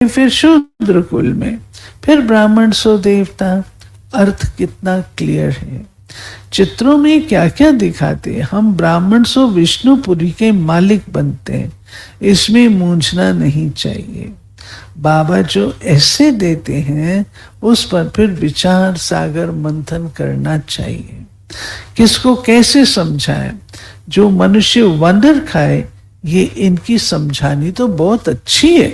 फिर शूद्र कुल में, फिर ब्राह्मण सो देवता। अर्थ कितना क्लियर है। चित्रों में क्या क्या दिखाते हैं। हम ब्राह्मण सो विष्णुपुरी के मालिक बनते हैं, इसमें मूंझना नहीं चाहिए। बाबा जो ऐसे देते हैं उस पर फिर विचार सागर मंथन करना चाहिए। किसको कैसे समझाएं। जो मनुष्य वंडर खाए, ये इनकी समझानी तो बहुत अच्छी है।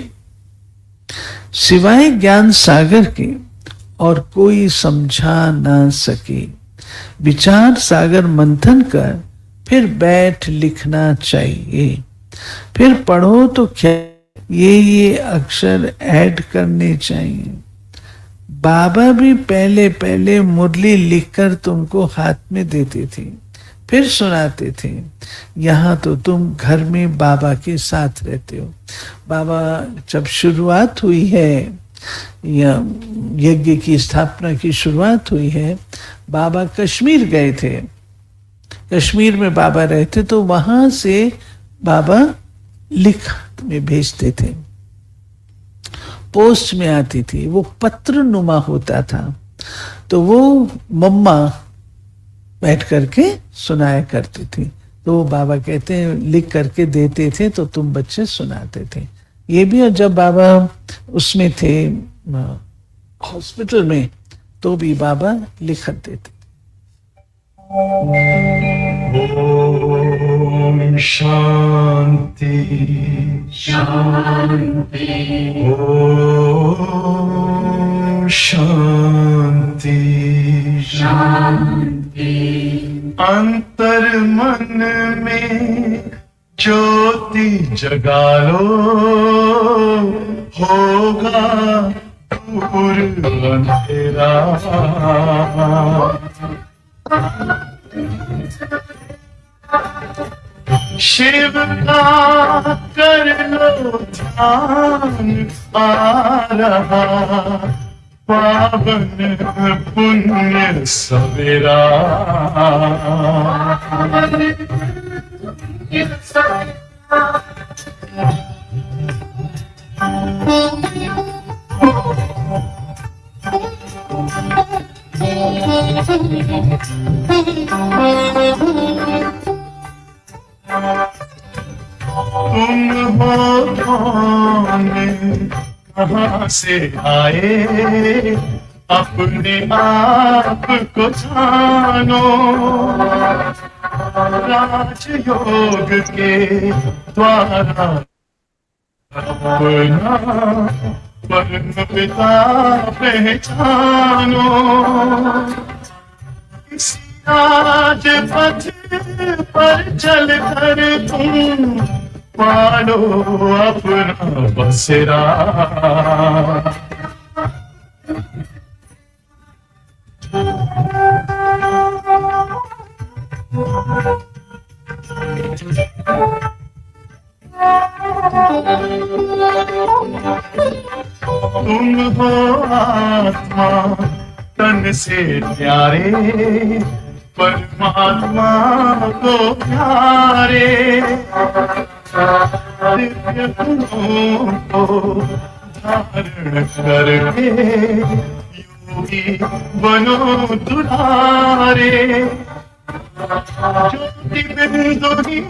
सिवाय ज्ञान सागर के और कोई समझा ना सके। विचार सागर मंथन कर फिर बैठ लिखना चाहिए। फिर पढ़ो तो क्या ये अक्षर ऐड करने चाहिए। बाबा भी पहले पहले मुरली लिखकर तुमको हाथ में देते थे, फिर सुनाते थे। यहाँ तो तुम घर में बाबा के साथ रहते हो। बाबा जब शुरुआत हुई है, या यज्ञ की स्थापना की शुरुआत हुई है, बाबा कश्मीर गए थे। कश्मीर में बाबा रहते, तो वहां से बाबा लिख में भेजते थे, पोस्ट में आती थी। वो पत्र नुमा होता था, तो वो मम्मा बैठ करके सुनाया करती थी। तो बाबा कहते हैं लिख करके देते थे, तो तुम बच्चे सुनाते थे। ये भी, और जब बाबा उसमें थे हॉस्पिटल में, तो भी बाबा लिखत देते। ओम शांति शांति, ओम शांति शांति। अंतर मन में ज्योति जगा लो, होगा दूर अंधेरा। शिव का कर लो ध्यान, आ रहा पावन पुण्य सवेरा। तुम हो कौन, कहाँ से आए, अपने आप को जानो। राजयोग के द्वारा अपना परम पिता पहचानो। इस राज पथ पर चल कर तुम पालो अपना बसेरा। तुम हो आत्मा तन से प्यारे, परमात्मा को प्यारे। दिव्य गुणों को धारण करके योगी बनो दुलारे। ज्योति बिंदु ही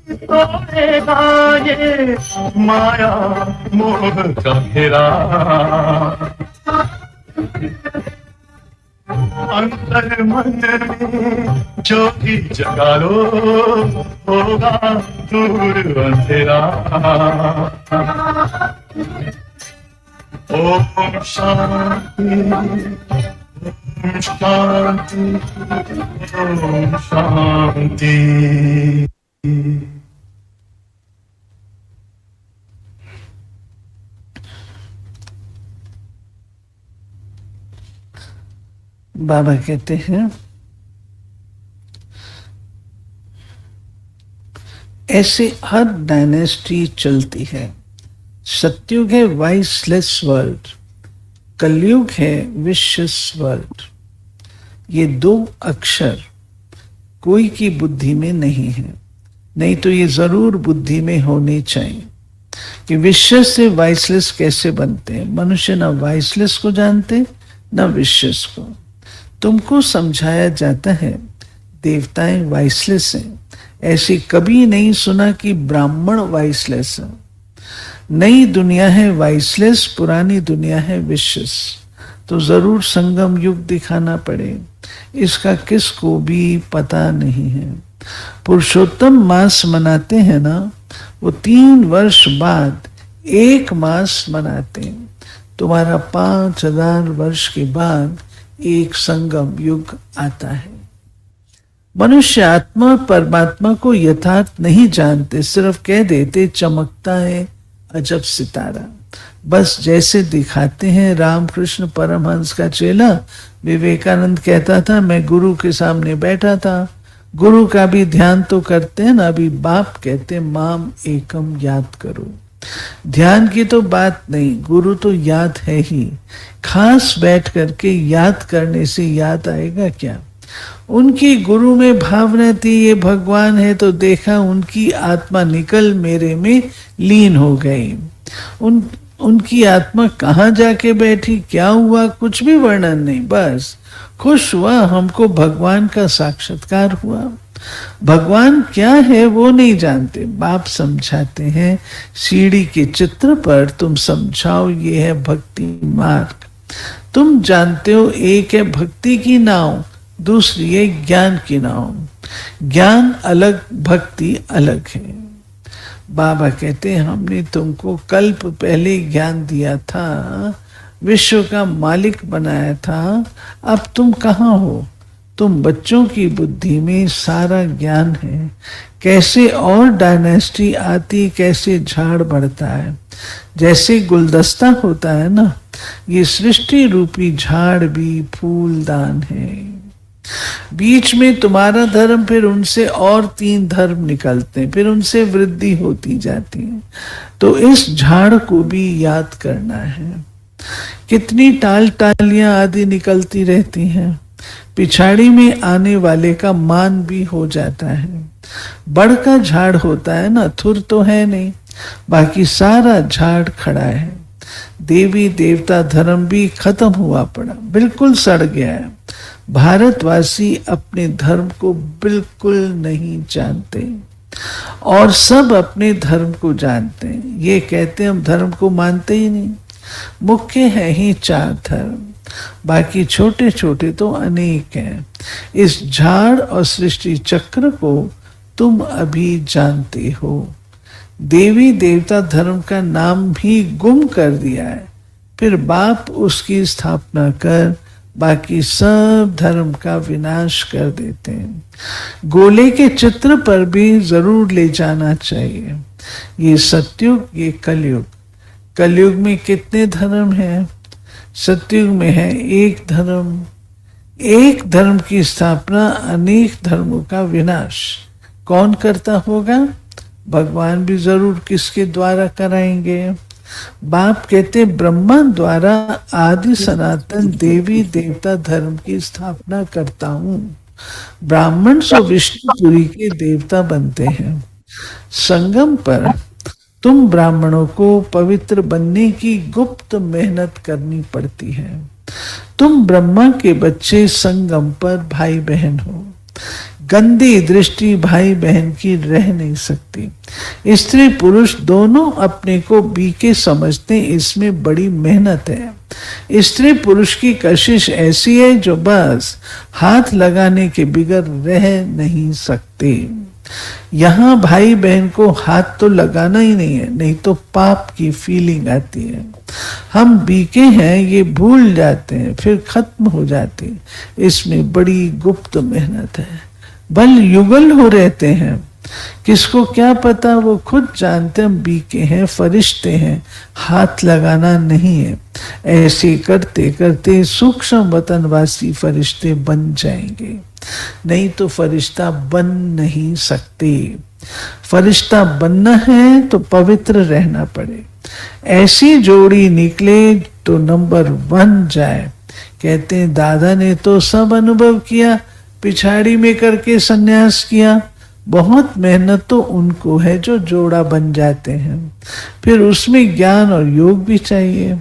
तोड़ेगा ये माया मोह का घेरा। अंतर मन में ज्योति जगा लो, होगा दूर अंधेरा। ओम शांति, ओम शांति, ओम शांति। बाबा कहते हैं ऐसे हर डायनेस्टी चलती है। सत्युग है वाइसलेस वर्ल्ड, कलयुग है विशियस वर्ल्ड। ये दो अक्षर कोई की बुद्धि में नहीं है, नहीं तो ये जरूर बुद्धि में होने चाहिए। कि विशेष से वाइसलेस कैसे बनते हैं। मनुष्य ना वाइसलेस को जानते ना विशेष को। तुमको समझाया जाता है देवताएं वाइसलेस हैं। ऐसी कभी नहीं सुना कि ब्राह्मण वाइसलेस है। नई दुनिया है वाइसलेस, पुरानी दुनिया है विशेष। तो जरूर संगम युग दिखाना पड़े, इसका किसको भी पता नहीं है। पुरुषोत्तम मास मनाते हैं ना, वो 3 वर्ष बाद एक मास मनाते हैं। तुम्हारा 5000 वर्ष के बाद एक संगम युग आता है। मनुष्य आत्मा परमात्मा को यथार्थ नहीं जानते, सिर्फ कह देते चमकता है अजब सितारा। बस जैसे दिखाते हैं। रामकृष्ण परमहंस का चेला विवेकानंद कहता था, मैं गुरु के सामने बैठा था। गुरु का भी ध्यान तो करते हैं ना। अभी बाप कहते माम एकम याद करो। ध्यान की तो बात नहीं, गुरु तो याद है ही। खास बैठ करके याद करने से याद आएगा क्या। उनकी गुरु में भावना थी ये भगवान है, तो देखा उनकी आत्मा निकल मेरे में लीन हो गई। उनकी आत्मा कहाँ जाके बैठी, क्या हुआ, कुछ भी वर्णन नहीं। बस खुश हुआ, हमको भगवान का साक्षात्कार हुआ। भगवान क्या है वो नहीं जानते। बाप समझाते हैं सीढ़ी के चित्र पर, तुम समझाओ ये है भक्ति मार्ग। तुम जानते हो एक है भक्ति की नाव, दूसरी है ज्ञान की नाव। ज्ञान अलग, भक्ति अलग है। बाबा कहते हैं हमने तुमको कल्प पहले ज्ञान दिया था, विश्व का मालिक बनाया था। अब तुम कहाँ हो। तुम बच्चों की बुद्धि में सारा ज्ञान है। कैसे और डायनेस्टी आती, कैसे झाड़ बढ़ता है। जैसे गुलदस्ता होता है ना, ये सृष्टि रूपी झाड़ भी फूलदान है। बीच में तुम्हारा धर्म, फिर उनसे और 3 धर्म निकलते हैं, फिर उनसे वृद्धि होती जाती है। तो इस झाड़ को भी याद करना है। कितनी टाल टालियां आदि निकलती रहती हैं, पिछाड़ी में आने वाले का मान भी हो जाता है। बड़ का झाड़ होता है ना, थुर तो है नहीं, बाकी सारा झाड़ खड़ा है। देवी देवता धर्म भी खत्म हुआ पड़ा, बिल्कुल सड़ गया है। भारतवासी अपने धर्म को बिल्कुल नहीं जानते और सब अपने धर्म को जानते हैं। ये कहते हैं हम धर्म को मानते ही नहीं। मुख्य है ही 4 धर्म, बाकी छोटे छोटे तो अनेक हैं। इस झाड़ और सृष्टि चक्र को तुम अभी जानते हो। देवी देवता धर्म का नाम भी गुम कर दिया है, फिर बाप उसकी स्थापना कर बाकी सब धर्म का विनाश कर देते हैं। गोले के चित्र पर भी जरूर ले जाना चाहिए। ये सतयुग, ये कलयुग। कलयुग में कितने धर्म हैं? सतयुग में है एक धर्म। एक धर्म की स्थापना, अनेक धर्मों का विनाश कौन करता होगा? भगवान भी जरूर किसके द्वारा कराएंगे? बाप कहते ब्रह्मा द्वारा आदि सनातन देवी देवता धर्म की स्थापना करता हूं। ब्राह्मण सो विष्णुपुरी के देवता बनते हैं। संगम पर तुम ब्राह्मणों को पवित्र बनने की गुप्त मेहनत करनी पड़ती है। तुम ब्रह्मा के बच्चे, संगम पर भाई बहन हो। गंदी दृष्टि भाई बहन की रह नहीं सकती। स्त्री पुरुष दोनों अपने को बीके समझते, इसमें बड़ी मेहनत है। स्त्री पुरुष की कशिश ऐसी है जो बस हाथ लगाने के बिगर रह नहीं सकते। यहाँ भाई बहन को हाथ तो लगाना ही नहीं है, नहीं तो पाप की फीलिंग आती है। हम बीके हैं ये भूल जाते हैं, फिर खत्म हो जाती। इसमें बड़ी गुप्त मेहनत है। बल युगल हो रहते हैं, किसको क्या पता, वो खुद जानते हम बीके हैं, फरिश्ते हैं, हाथ लगाना नहीं है। ऐसे करते करते सूक्ष्म वतनवासी फरिश्ते बन जाएंगे, नहीं तो फरिश्ता बन नहीं सकते। फरिश्ता बनना है तो पवित्र रहना पड़े। ऐसी जोड़ी निकले तो नंबर 1 जाए। कहते हैं दादा ने तो सब अनुभव किया, पिछाड़ी में करके सन्यास किया, बहुत मेहनत तो उनको है जो जोड़ा बन जाते हैं, फिर उसमें ज्ञान और योग भी चाहिए।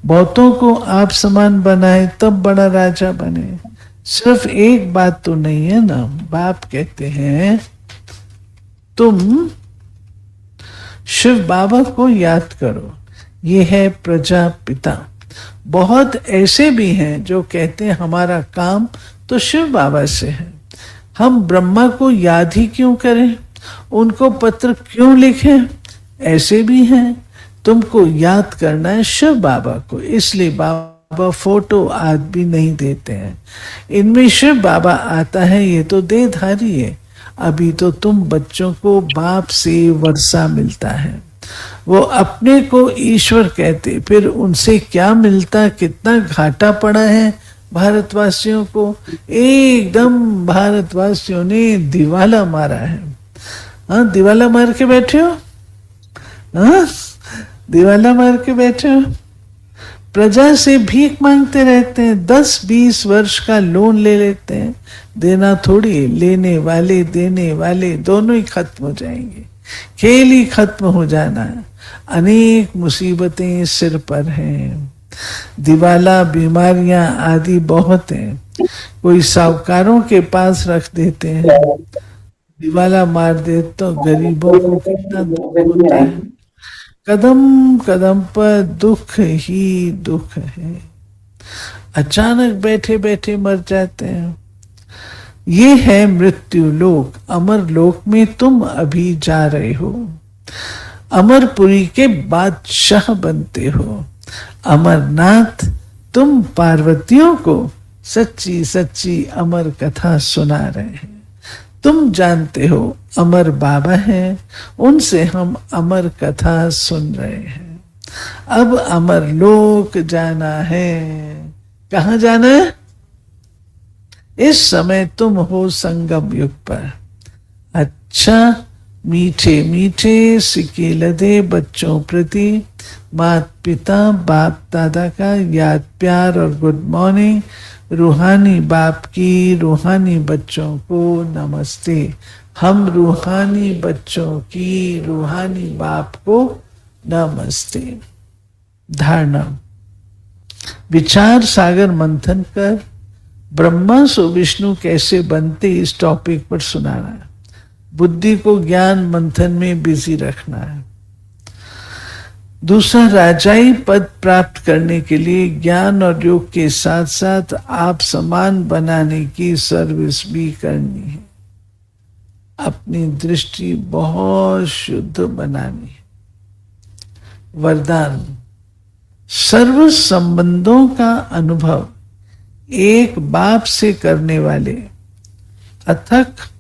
बहुतों को आप समान बनाए तब बड़ा राजा बने। सिर्फ एक बात तो नहीं है ना, बाप कहते हैं तुम शिव बाबा को याद करो, ये है प्रजापिता। बहुत ऐसे भी हैं जो कहते हैं हमारा काम तो शिव बाबा से है, हम ब्रह्मा को याद ही क्यों करें, उनको पत्र क्यों लिखें। ऐसे भी हैं, तुमको याद करना है शिव बाबा को, इसलिए बाबा फोटो आदि भी नहीं देते हैं। इनमें शिव बाबा आता है, ये तो देहधारी है। अभी तो तुम बच्चों को बाप से वर्षा मिलता है, वो अपने को ईश्वर कहते, फिर उनसे क्या मिलता, कितना घाटा पड़ा है भारतवासियों को। एकदम भारतवासियों ने दिवाला मारा है। हाँ, दिवाला मार के बैठे हो, हाँ दिवाला मार के बैठे हो। प्रजा से भीख मांगते रहते हैं, 10-20 वर्ष का लोन ले लेते हैं। देना थोड़ी, लेने वाले देने वाले दोनों ही खत्म हो जाएंगे, खेल ही खत्म हो जाना है। अनेक मुसीबतें सिर पर हैं, दिवाला, बीमारियां आदि बहुत हैं। कोई साहूकारों के पास रख देते हैं, दिवाला मार दे तो गरीबों को कितना दुख होता है। कदम कदम पर दुख ही दुख है, अचानक बैठे बैठे मर जाते हैं। ये है मृत्यु लोक, अमर लोक में तुम अभी जा रहे हो। अमरपुरी के बादशाह बनते हो। अमरनाथ, तुम पार्वतियों को सच्ची सच्ची अमर कथा सुना रहे हैं। तुम जानते हो अमर बाबा हैं, उनसे हम अमर कथा सुन रहे हैं। अब अमर लोक जाना है। कहाँ जाना है? इस समय तुम हो संगम युग पर। अच्छा, मीठे मीठे सिक्के लदे बच्चों प्रति माता पिता बाप दादा का याद प्यार और गुड मॉर्निंग। रूहानी बाप की रूहानी बच्चों को नमस्ते। हम रूहानी बच्चों की रूहानी बाप को नमस्ते। धारणा, विचार सागर मंथन कर ब्रह्मा सो विष्णु कैसे बनते, इस टॉपिक पर सुनाना है। बुद्धि को ज्ञान मंथन में बिजी रखना है। दूसरा, राजाई पद प्राप्त करने के लिए ज्ञान और योग के साथ साथ आप समान बनाने की सर्विस भी करनी है। अपनी दृष्टि बहुत शुद्ध बनानी है। वरदान, सर्व संबंधों का अनुभव एक बाप से करने वाले अथक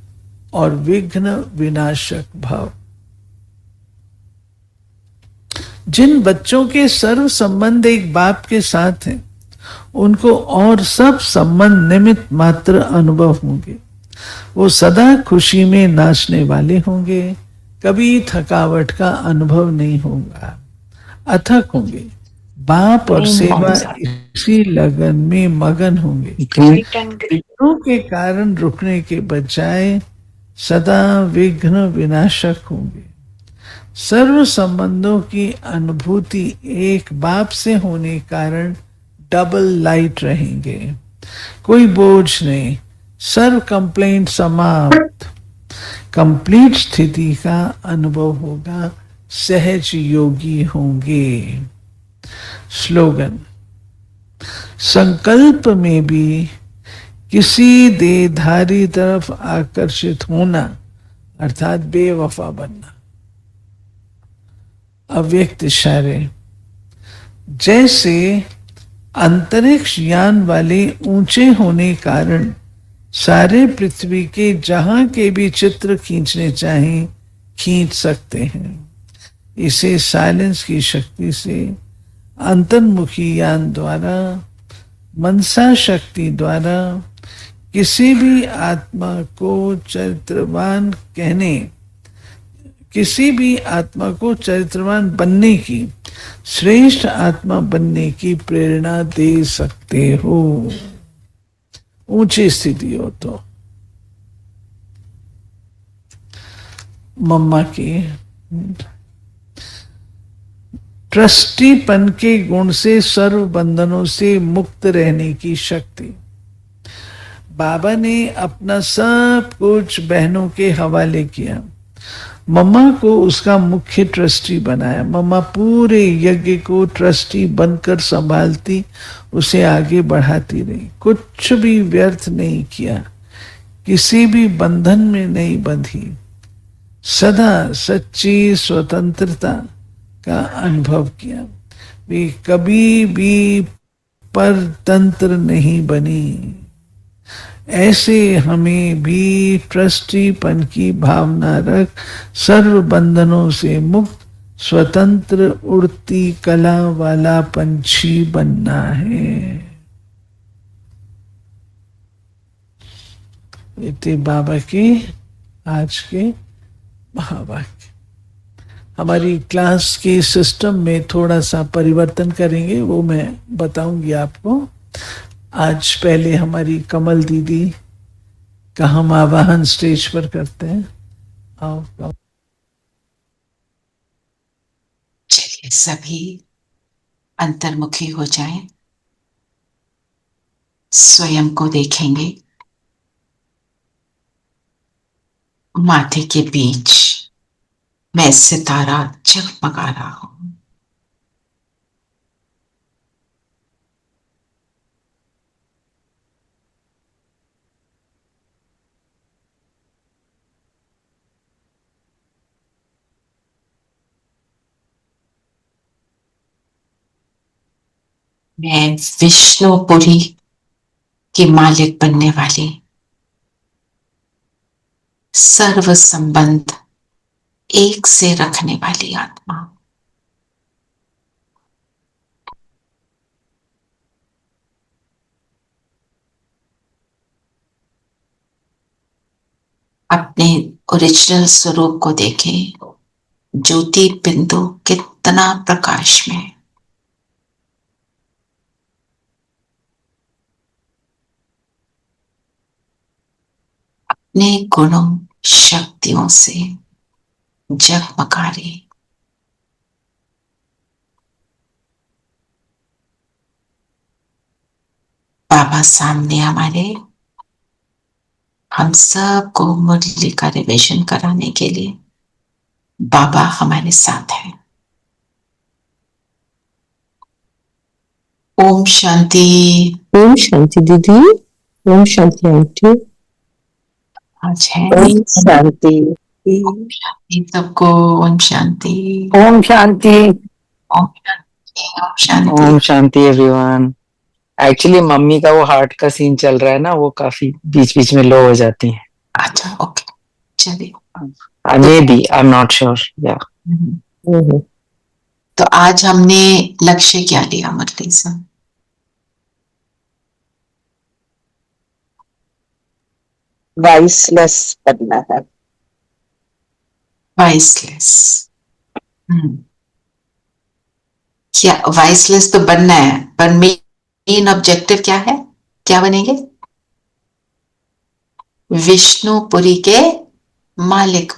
और विघ्न विनाशक भाव। जिन बच्चों के सर्व संबंध एक बाप के साथ हैं, उनको और सब संबंध निमित्त मात्र अनुभव होंगे। वो सदा खुशी में नाचने वाले होंगे, कभी थकावट का अनुभव नहीं होगा। अथक होंगे, बाप और सेवा इसी लगन में मगन होंगे। विघ्नों के कारण रुकने के बजाय सदा विघ्न विनाशक होंगे। सर्व संबंधों की अनुभूति एक बाप से होने कारण डबल लाइट रहेंगे। कोई बोझ नहीं, सर्व कंप्लेंट समाप्त। कंप्लीट स्थिति का अनुभव होगा, सहज योगी होंगे। स्लोगन, संकल्प में भी किसी देहधारी तरफ आकर्षित होना अर्थात बेवफा बनना। अव्यक्त इशारे, जैसे अंतरिक्ष यान वाले ऊंचे होने कारण सारे पृथ्वी के जहां के भी चित्र खींचने चाहें खींच सकते हैं। इसे साइलेंस की शक्ति से अंतर्मुखी यान द्वारा, मनसा शक्ति द्वारा किसी भी आत्मा को चरित्रवान कहने, किसी भी आत्मा को चरित्रवान बनने की, श्रेष्ठ आत्मा बनने की प्रेरणा दे सकते हो। ऊंची स्थिति हो तो मम्मा की ट्रस्टीपन के गुण से सर्व बंधनों से मुक्त रहने की शक्ति। बाबा ने अपना सब कुछ बहनों के हवाले किया, मम्मा को उसका मुख्य ट्रस्टी बनाया। मम्मा पूरे यज्ञ को ट्रस्टी बनकर संभालती, उसे आगे बढ़ाती रही, कुछ भी व्यर्थ नहीं किया, किसी भी बंधन में नहीं बंधी, सदा सच्ची स्वतंत्रता का अनुभव किया। वे कभी भी परतंत्र नहीं बनी। ऐसे हमें भी ट्रस्टीपन की भावना रख सर्व बंधनों से मुक्त स्वतंत्र उड़ती कला वाला पंछी बनना है। ये थे बाबा के आज के महावाक्य। हमारी क्लास के सिस्टम में थोड़ा सा परिवर्तन करेंगे, वो मैं बताऊंगी आपको। आज पहले हमारी कमल दीदी का हम आवाहन स्टेज पर करते हैं। आओ। चलिए सभी अंतर्मुखी हो जाएं, स्वयं को देखेंगे। माथे के बीच मैं सितारा जगमगा रहा हूं। मैं विष्णुपुरी की मालिक बनने वाली, सर्व संबंध एक से रखने वाली आत्मा। अपने ओरिजिनल स्वरूप को देखें। ज्योति बिंदु कितना प्रकाश में। अपने गुणों शक्तियों से जगमगा रहे। बाबा सामने हमारे, हम सबको मुरली का रिविजन कराने के लिए बाबा हमारे साथ हैं। ओम शांति। ओम शांति दीदी। ओम शांति आंटी। आज है ओम शांति। ओम शांति सबको। Om Shanti. Om Shanti. Om Shanti. Om Shanti. Om Shanti everyone. Actually mummy का वो हार्ट का सीन चल रहा है ना, वो काफी बीच बीच में लो हो जाती है। अच्छा ओके चलिए। May be, I am not sure. या तो आज हमने लक्ष्य क्या लिया मुरली से? वाइसलेस बनना है। वाइसलेस। क्या वाइसलेस तो बनना है, पर मेन ऑब्जेक्टिव क्या है? क्या बनेंगे? विष्णुपुरी के मालिक।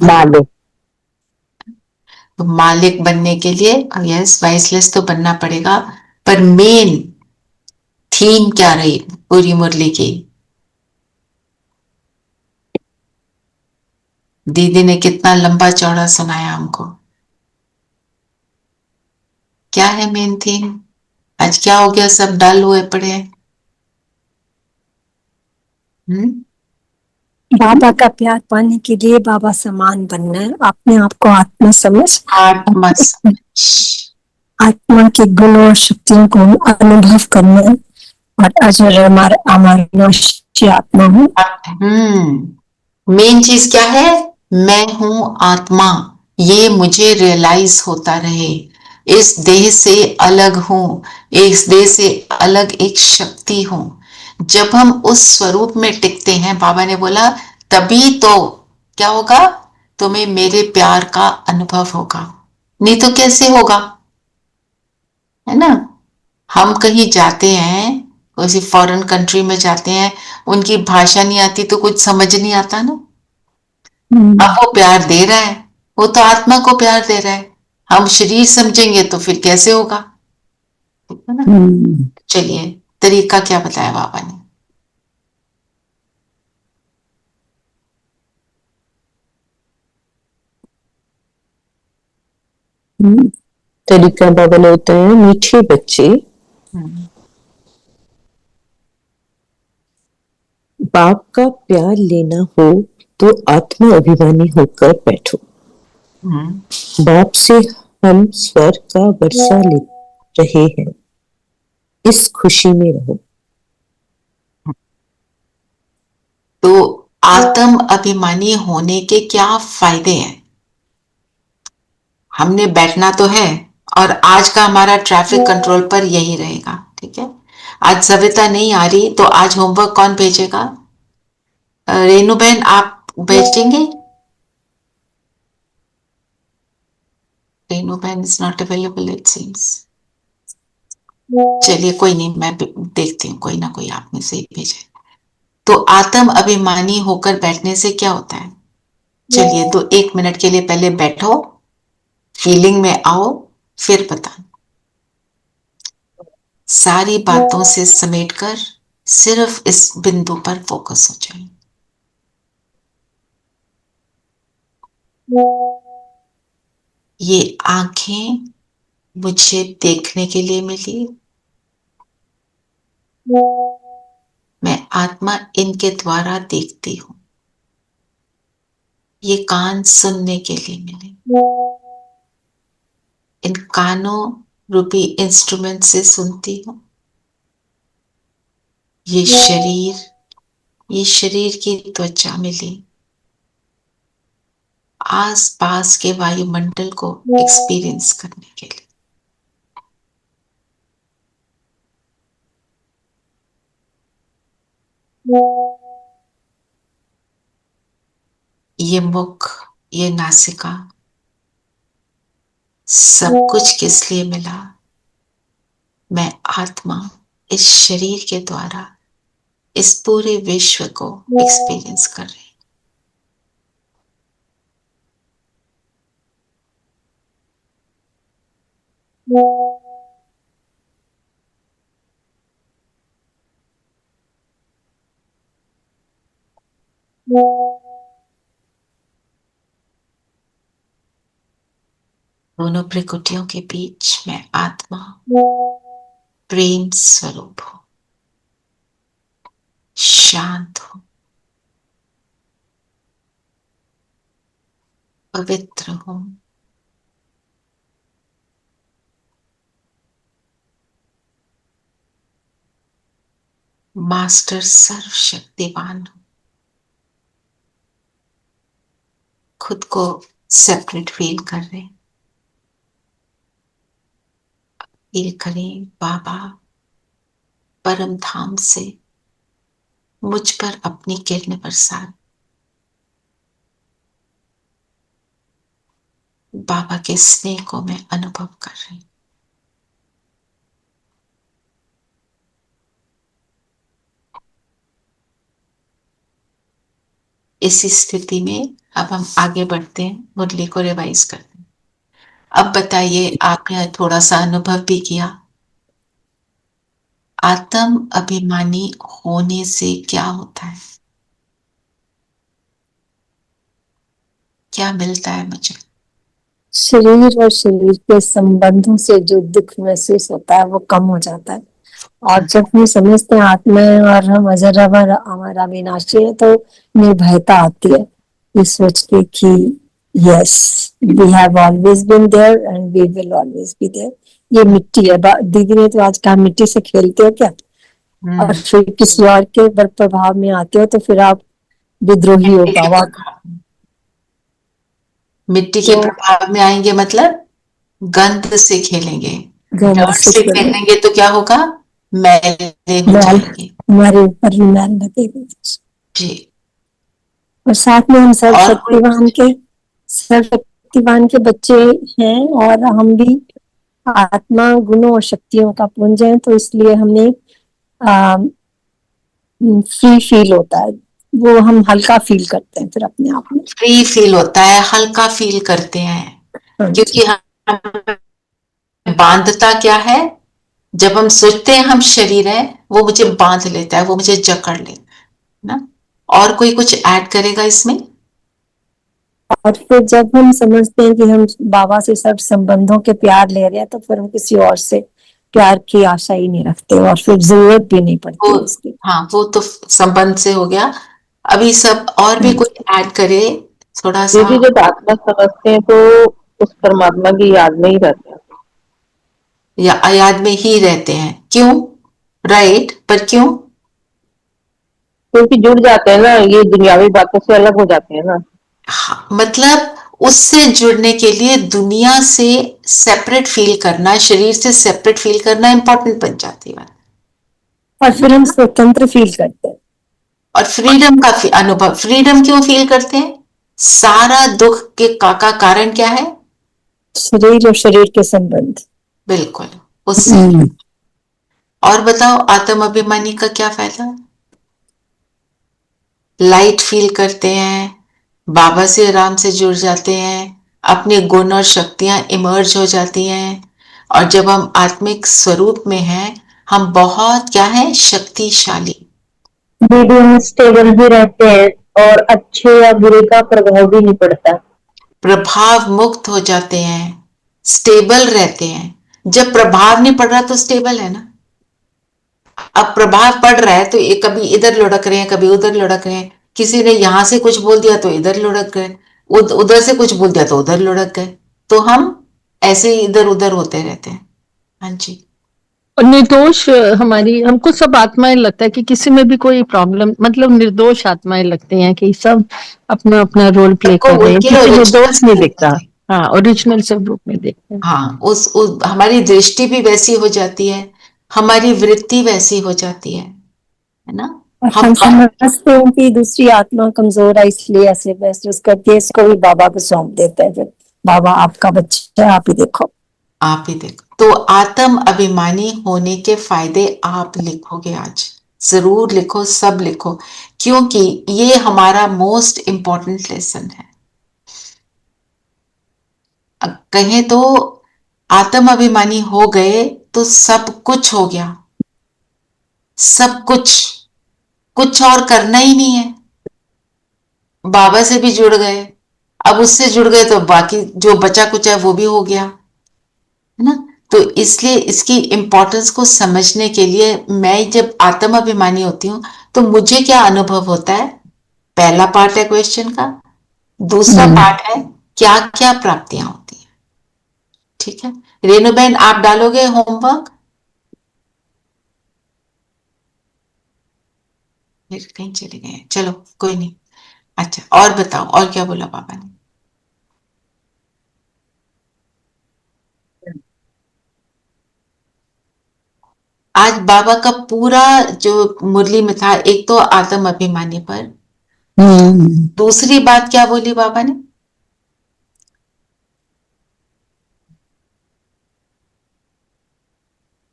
मालिक बनने के लिए यस वाइसलेस तो बनना पड़ेगा, पर मेन थीम क्या रही पूरी मुरली की? दीदी ने कितना लंबा चौड़ा सुनाया हमको। क्या है मेन थीम? आज क्या हो गया, सब डल हुए पड़े हैं? बाबा का प्यार पाने के लिए बाबा समान बनना है, अपने आप को आत्मा समझ, आत्मा के गुण और शक्तियों को अनुभव करना है और अजर अमर आत्मा हूँ। मेन चीज क्या है? मैं हूं आत्मा, ये मुझे रियलाइज होता रहे। इस देह से अलग हूं, इस देह से अलग एक शक्ति हूं। जब हम उस स्वरूप में टिकते हैं, बाबा ने बोला तभी तो क्या होगा? तुम्हें मेरे प्यार का अनुभव होगा, नहीं तो कैसे होगा? है ना? हम कहीं जाते हैं, किसी फॉरेन कंट्री में जाते हैं, उनकी भाषा नहीं आती तो कुछ समझ नहीं आता ना। अब वो प्यार दे रहा है, वो तो आत्मा को प्यार दे रहा है, हम शरीर समझेंगे तो फिर कैसे होगा, ठीक है ना। चलिए तरीका क्या बताया बाबा ने। तरीका बाबा ने बताया, मीठे बच्चे बाप का प्यार लेना हो तो आत्मा अभिमानी होकर बैठो। बाप से हम स्वर्ग का वर्षा ले रहे हैं, इस खुशी में रहो। तो आत्म अभिमानी होने के क्या फायदे हैं? हमने बैठना तो है, और आज का हमारा ट्रैफिक कंट्रोल पर यही रहेगा, ठीक है। आज सविता नहीं आ रही तो आज होमवर्क कौन भेजेगा? रेनू बहन आप भेजेंगे? रेनू बहन is not available it seems. चलिए कोई नहीं, मैं देखती हूँ, कोई ना कोई आप में से ही भेजे। तो आत्म अभिमानी होकर बैठने से क्या होता है? चलिए तो 1 मिनट के लिए पहले बैठो, फीलिंग में आओ, फिर बताओ। सारी बातों से समेटकर सिर्फ इस बिंदु पर फोकस हो जाए। ये आंखें मुझे देखने के लिए मिली, मैं आत्मा इनके द्वारा देखती हूं। ये कान सुनने के लिए मिले, इन कानों रूपी इंस्ट्रूमेंट से सुनती हूं। ये शरीर की त्वचा मिली, आस पास के वायुमंडल को एक्सपीरियंस करने के लिए। ये मुख, ये नासिका, सब कुछ किस लिए मिला? मैं आत्मा इस शरीर के द्वारा इस पूरे विश्व को एक्सपीरियंस कर रही। दोनों प्रकृतियों के बीच मैं आत्मा प्रेम स्वरूप हूं, शांत हूं, पवित्र हूं, मास्टर सर्वशक्तिवान हूं। खुद को सेपरेट फील कर रहे, फील करें बाबा परम धाम से मुझ पर अपनी किरण बरसा। बाबा के स्नेह को मैं अनुभव कर रही। इसी स्थिति में अब हम आगे बढ़ते हैं, मुरली को रिवाइज करते हैं। अब बताइए, आपने थोड़ा सा अनुभव भी किया, आत्म अभिमानी होने से क्या होता है, क्या मिलता है मुझे? शरीर और शरीर के संबंधों से जो दुख महसूस होता है वो कम हो जाता है। और जब हम समझते हैं आत्मा है और हम अजर अमर हमारा विनाशी है, तो निर्भयता आती है इस सोच के कि yes we have always been there and we will always be there. ये मिट्टी है। दीदी ने तो आज कहा मिट्टी से खेलते हो क्या, और फिर किसी और के बल प्रभाव में आते हो तो फिर आप विद्रोही हो बाबा। मिट्टी के प्रभाव में आएंगे मतलब गंध से खेलेंगे, गंध से खेलेंगे तो क्या होगा? मैले हो जाएंगे, हमारे ऊपर ही मैल लगेगा जी। और साथ में हम सर्वशक्तिवान के बच्चे हैं और हम भी आत्मा गुणों और शक्तियों का पुंज है, तो इसलिए हमें फ्री फील होता है। वो हम हल्का फील करते हैं फिर अपने आप में। फ्री फील होता है, हल्का फील करते हैं, हाँ जी। क्योंकि हम बांधता क्या है, जब हम सोचते हैं हम शरीर है, वो मुझे बांध लेता है, वो मुझे जकड़ लेता है ना। और कोई कुछ ऐड करेगा इसमें? और फिर जब हम समझते हैं कि हम बाबा से सब संबंधों के प्यार ले रहे हैं, तो फिर हम किसी और से प्यार की आशा ही नहीं रखते और फिर जरूरत भी नहीं पड़ती वो, है उसकी। हाँ, वो तो संबंध से हो गया। अभी सब और भी कोई ऐड करे थोड़ा सा। दीदी जब आत्मा समझते हैं तो उस परमात्मा की याद में ही रहते हैं, या याद में ही रहते हैं, क्यों? राइट, पर क्यों? क्योंकि जुड़ जाते हैं ना, ये दुनियावी बातों से अलग हो जाते हैं ना। हाँ, मतलब उससे जुड़ने के लिए दुनिया से सेपरेट फील करना, शरीर से सेपरेट फील करना इम्पोर्टेंट बन जाती है। और फिर हम स्वतंत्र फील करते हैं। और फ्रीडम का अनुभव, फ्रीडम क्यों फील करते हैं? सारा दुख के का कारण क्या है? शरीर और शरीर के संबंध। बिल्कुल, उससे। और बताओ, आत्म अभिमानी का क्या फायदा? लाइट फील करते हैं, बाबा से आराम से जुड़ जाते हैं, अपने गुण और शक्तियां इमर्ज हो जाती हैं, और जब हम आत्मिक स्वरूप में हैं, हम बहुत क्या है, शक्तिशाली। दीदी हम स्टेबल भी रहते हैं और अच्छे या बुरे का प्रभाव भी नहीं पड़ता। प्रभाव मुक्त हो जाते हैं, स्टेबल रहते हैं। जब प्रभाव नहीं पड़ रहा तो स्टेबल है ना। अब प्रभाव पड़ रहा है तो ये कभी इधर लुढ़क रहे हैं, कभी उधर लुढ़क रहे हैं। किसी ने यहां से कुछ बोल दिया तो इधर लुढ़क गए, उधर से कुछ बोल दिया तो उधर लुढ़क गए, तो हम ऐसे ही इधर उधर होते रहते हैं। हाँ जी। और निर्दोष हमारी, हमको सब आत्माएं लगता है कि किसी में भी कोई प्रॉब्लम, मतलब निर्दोष आत्माएं लगती हैं कि सब अपना अपना रोल प्ले कर रहे हैं, उनके किसी निर्दोष नहीं original दिखता। हाँ, ओरिजिनल सब रूप में देखते हैं। हाँ, हमारी दृष्टि भी वैसी हो जाती है, हमारी वृत्ति वैसी हो जाती है ना। और हम हम समझते हैं कि दूसरी आत्मा कमजोर है, इसलिए ऐसे महसूस करती है, इसको भी बाबा को सौंप देते हैं। फिर बाबा आपका बच्चा है, आप ही देखो। आप ही देखो, तो आत्म अभिमानी होने के फायदे आप लिखोगे आज, जरूर लिखो, सब लिखो, क्योंकि ये हमारा मोस्ट इंपॉर्टेंट लेसन है। कहें तो आत्म अभिमानी हो गए तो सब कुछ हो गया, सब कुछ, कुछ और करना ही नहीं है। बाबा से भी जुड़ गए, अब उससे जुड़ गए तो बाकी जो बचा कुछ है वो भी हो गया, है ना। तो इसलिए इसकी इंपॉर्टेंस को समझने के लिए मैं जब आत्म अभिमानी होती हूँ तो मुझे क्या अनुभव होता है। पहला पार्ट है क्वेश्चन का, दूसरा पार्ट है क्या क्या प्राप्तियां होती हैं। ठीक है रेणु बहन, आप डालोगे होमवर्क? फिर कहीं चले गए, चलो कोई नहीं। अच्छा, और बताओ, और क्या बोला पापा ने? आज बाबा का पूरा जो मुरली में था, एक तो आत्म अभिमानी पर, दूसरी बात क्या बोली बाबा ने?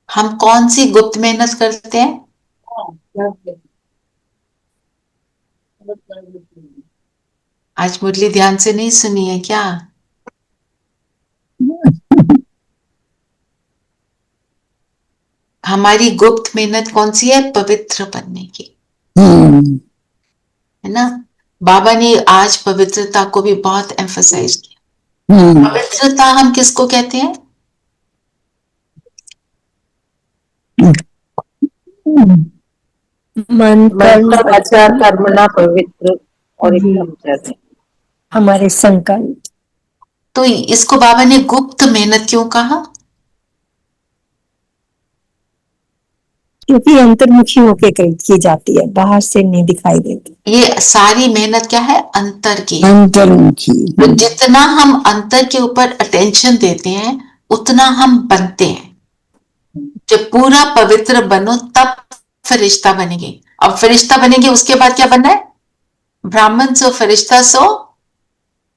हम कौन सी गुप्त मेहनत करते हैं? आज मुरली ध्यान से नहीं सुनी है क्या? हमारी गुप्त मेहनत कौन सी है? पवित्र बनने की, है ना। बाबा ने आज पवित्रता को भी बहुत एम्फसाइज किया। पवित्रता हम किसको कहते हैं? मन कर्म वाचा कर्मणा पवित्र और एक ब्रह्मचर्य। हमारे संकल्प। तो इसको बाबा ने गुप्त मेहनत क्यों कहा? क्योंकि अंतर्मुखी होके की जाती है, बाहर से नहीं दिखाई देती। ये सारी मेहनत क्या है? अंतर की। अंतर्मुखी। तो जितना हम अंतर के ऊपर अटेंशन देते हैं उतना हम बनते हैं। जब पूरा पवित्र बनो तब फरिश्ता बनेंगे। अब फरिश्ता बनेंगे उसके बाद क्या बनना है? ब्राह्मण सो फरिश्ता सो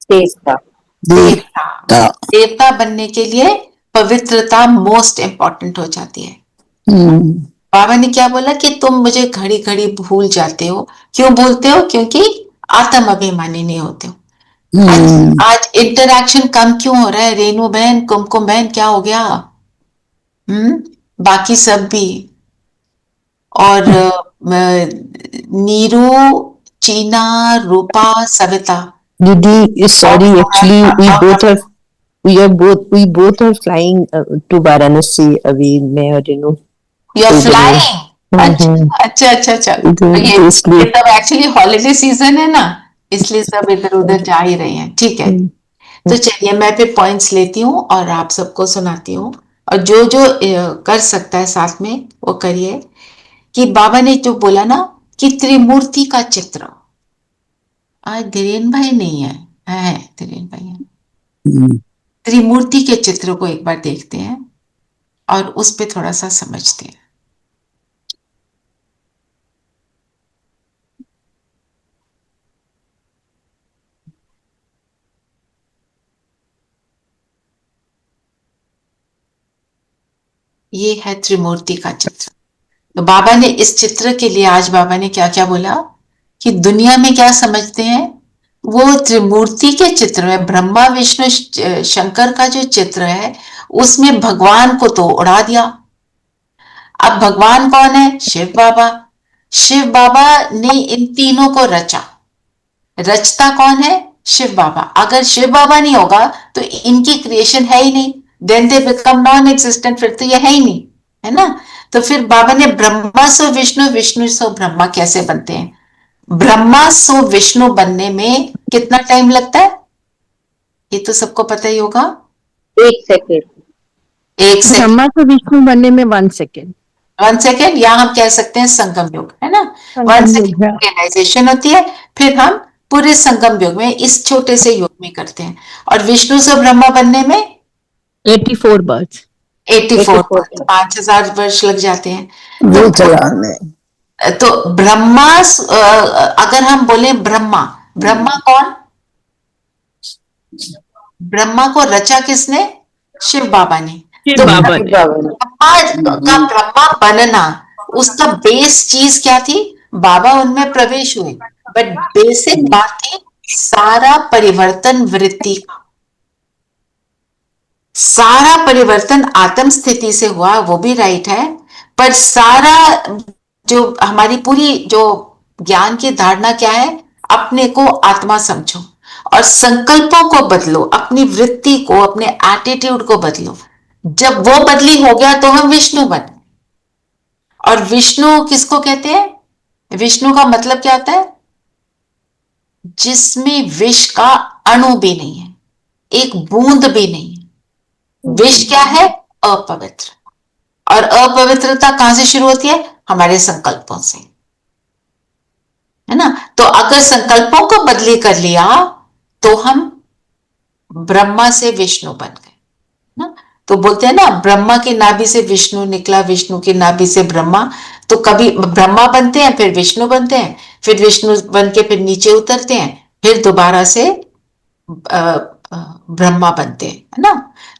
देवता। देवता बनने के लिए पवित्रता मोस्ट इंपॉर्टेंट हो जाती है। बाबा ने क्या बोला कि तुम मुझे घड़ी घड़ी भूल जाते हो। क्यों भूलते हो? क्योंकि आत्म अभिमानी नहीं होते हो। आज इंटरैक्शन कम क्यों हो रहा है? रेनू बहन, कुमकुम बहन, क्या हो गया? बाकी सब भी। और नीरू, चीना, रूपा, Savita. Didi, sorry, actually, we both are flying to Varanasi अभी, मैं और रेनू। यू आर तो फ्लाइंग? हम्म, अच्छा अच्छा अच्छा। तो ये इसलिए तब एक्चुअली हॉलीडे सीजन है ना, इसलिए सब इधर उधर जा ही रहे हैं। ठीक है, तो चलिए मैं फिर पॉइंट्स लेती हूँ और आप सबको सुनाती हूँ। और जो जो कर सकता है साथ में वो करिए। कि बाबा ने जो बोला ना कि त्रिमूर्ति का चित्र। आज धीरेन भाई नहीं है, धीरेन भाई है। त्रिमूर्ति के चित्र को एक बार देखते हैं और उस पे थोड़ा सा समझते हैं। ये है त्रिमूर्ति का चित्र। तो बाबा ने इस चित्र के लिए आज बाबा ने क्या क्या बोला कि दुनिया में क्या समझते हैं, वो त्रिमूर्ति के चित्र में ब्रह्मा विष्णु शंकर का जो चित्र है उसमें भगवान को तो उड़ा दिया। अब भगवान कौन है? शिव बाबा। शिव बाबा ने इन तीनों को रचा। रचता कौन है? शिव बाबा। अगर शिव बाबा नहीं होगा तो इनकी क्रिएशन है ही नहीं, then they become non existent, फिर तो ये है ही नहीं, है ना। तो फिर बाबा ने ब्रह्मा सो विष्णु, विष्णु सो ब्रह्मा कैसे बनते हैं? ब्रह्मा सो विष्णु बनने में कितना टाइम लगता है? ये तो सबको पता ही होगा। 1 सेकेंड। 1 सेकेंड। ब्रह्मा से विष्णु बनने में 1 सेकेंड। 1 सेकेंड, या हम कह सकते हैं संगम युग, है ना। 1 संगम युग सेकेंड है। रियलाइजेशन होती है, फिर हम पूरे संगम युग में इस छोटे से युग में करते हैं। और विष्णु से ब्रह्मा बनने में 84 बर्थ। 84 5000 वर्ष लग जाते हैं। वो चला में तो ब्रह्मा, अगर हम बोले ब्रह्मा, ब्रह्मा कौन? ब्रह्मा को रचा किसने? शिव बाबा ने। तो बाबा ने। ब्रह्मा का ब्रह्मा बनना, उसका बेस चीज क्या थी? बाबा उनमें प्रवेश हुए, बट बेसिक बात थी सारा परिवर्तन वृत्ति का। सारा परिवर्तन आत्म स्थिति से हुआ, वो भी राइट है, पर सारा जो हमारी पूरी जो ज्ञान की धारणा क्या है, अपने को आत्मा समझो और संकल्पों को बदलो, अपनी वृत्ति को, अपने एटीट्यूड को बदलो। जब वो बदली हो गया तो हम विष्णु बन। और विष्णु किसको कहते हैं? विष्णु का मतलब क्या होता है? जिसमें विष का अणु भी नहीं है, एक बूंद भी नहीं है। विष क्या है? अपवित्र। और अपवित्रता कहां से शुरू होती है? हमारे संकल्पों से, है ना। तो अगर संकल्पों को बदली कर लिया तो हम ब्रह्मा से विष्णु बन गए ना। तो बोलते हैं ना, ब्रह्मा की नाभि से विष्णु निकला, विष्णु की नाभि से ब्रह्मा। तो कभी ब्रह्मा बनते हैं, फिर विष्णु बनते हैं, फिर विष्णु बन के फिर नीचे उतरते हैं, फिर दोबारा से ब्रह्मा बनते हैं, है ना।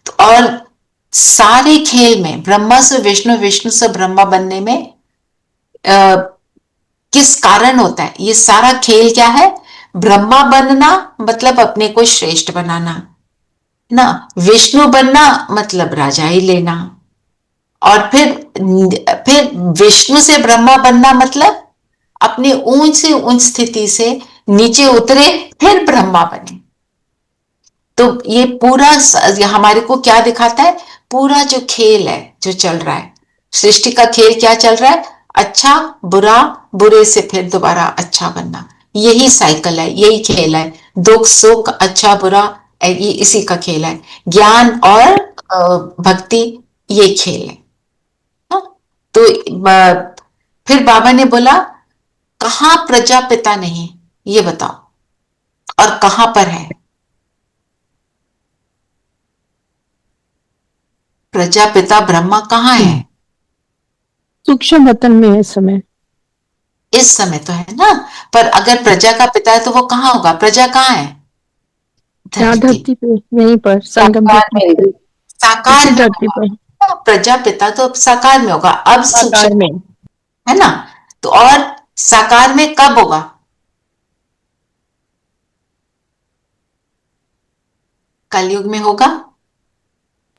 तो और सारे खेल में ब्रह्मा से विष्णु, विष्णु से ब्रह्मा बनने में किस कारण होता है? ये सारा खेल क्या है? ब्रह्मा बनना मतलब अपने को श्रेष्ठ बनाना ना, विष्णु बनना मतलब राजाई लेना, और फिर विष्णु से ब्रह्मा बनना मतलब अपने ऊंच से ऊंच स्थिति से नीचे उतरे, फिर ब्रह्मा बने। तो ये पूरा हमारे को क्या दिखाता है? पूरा जो खेल है जो चल रहा है, सृष्टि का खेल क्या चल रहा है? अच्छा बुरा, बुरे से फिर दोबारा अच्छा बनना, यही साइकिल है, यही खेल है। दुख सुख, अच्छा बुरा, ये इसी का खेल है। ज्ञान और भक्ति, ये खेल है। तो फिर बाबा ने बोला कहां प्रजापिता नहीं, ये बताओ, और कहां पर है? प्रजापिता ब्रह्मा कहाँ है? सूक्ष्म वतन में है इस समय। इस समय तो है ना, पर अगर प्रजा का पिता है तो वो कहाँ होगा? प्रजा कहाँ है? यहाँ धरती पे, यहीं पर संगम साकार में धरती पर, प्रजा पिता तो साकार में होगा। अब साकार में। है ना? तो और साकार में कब होगा? कलयुग में होगा,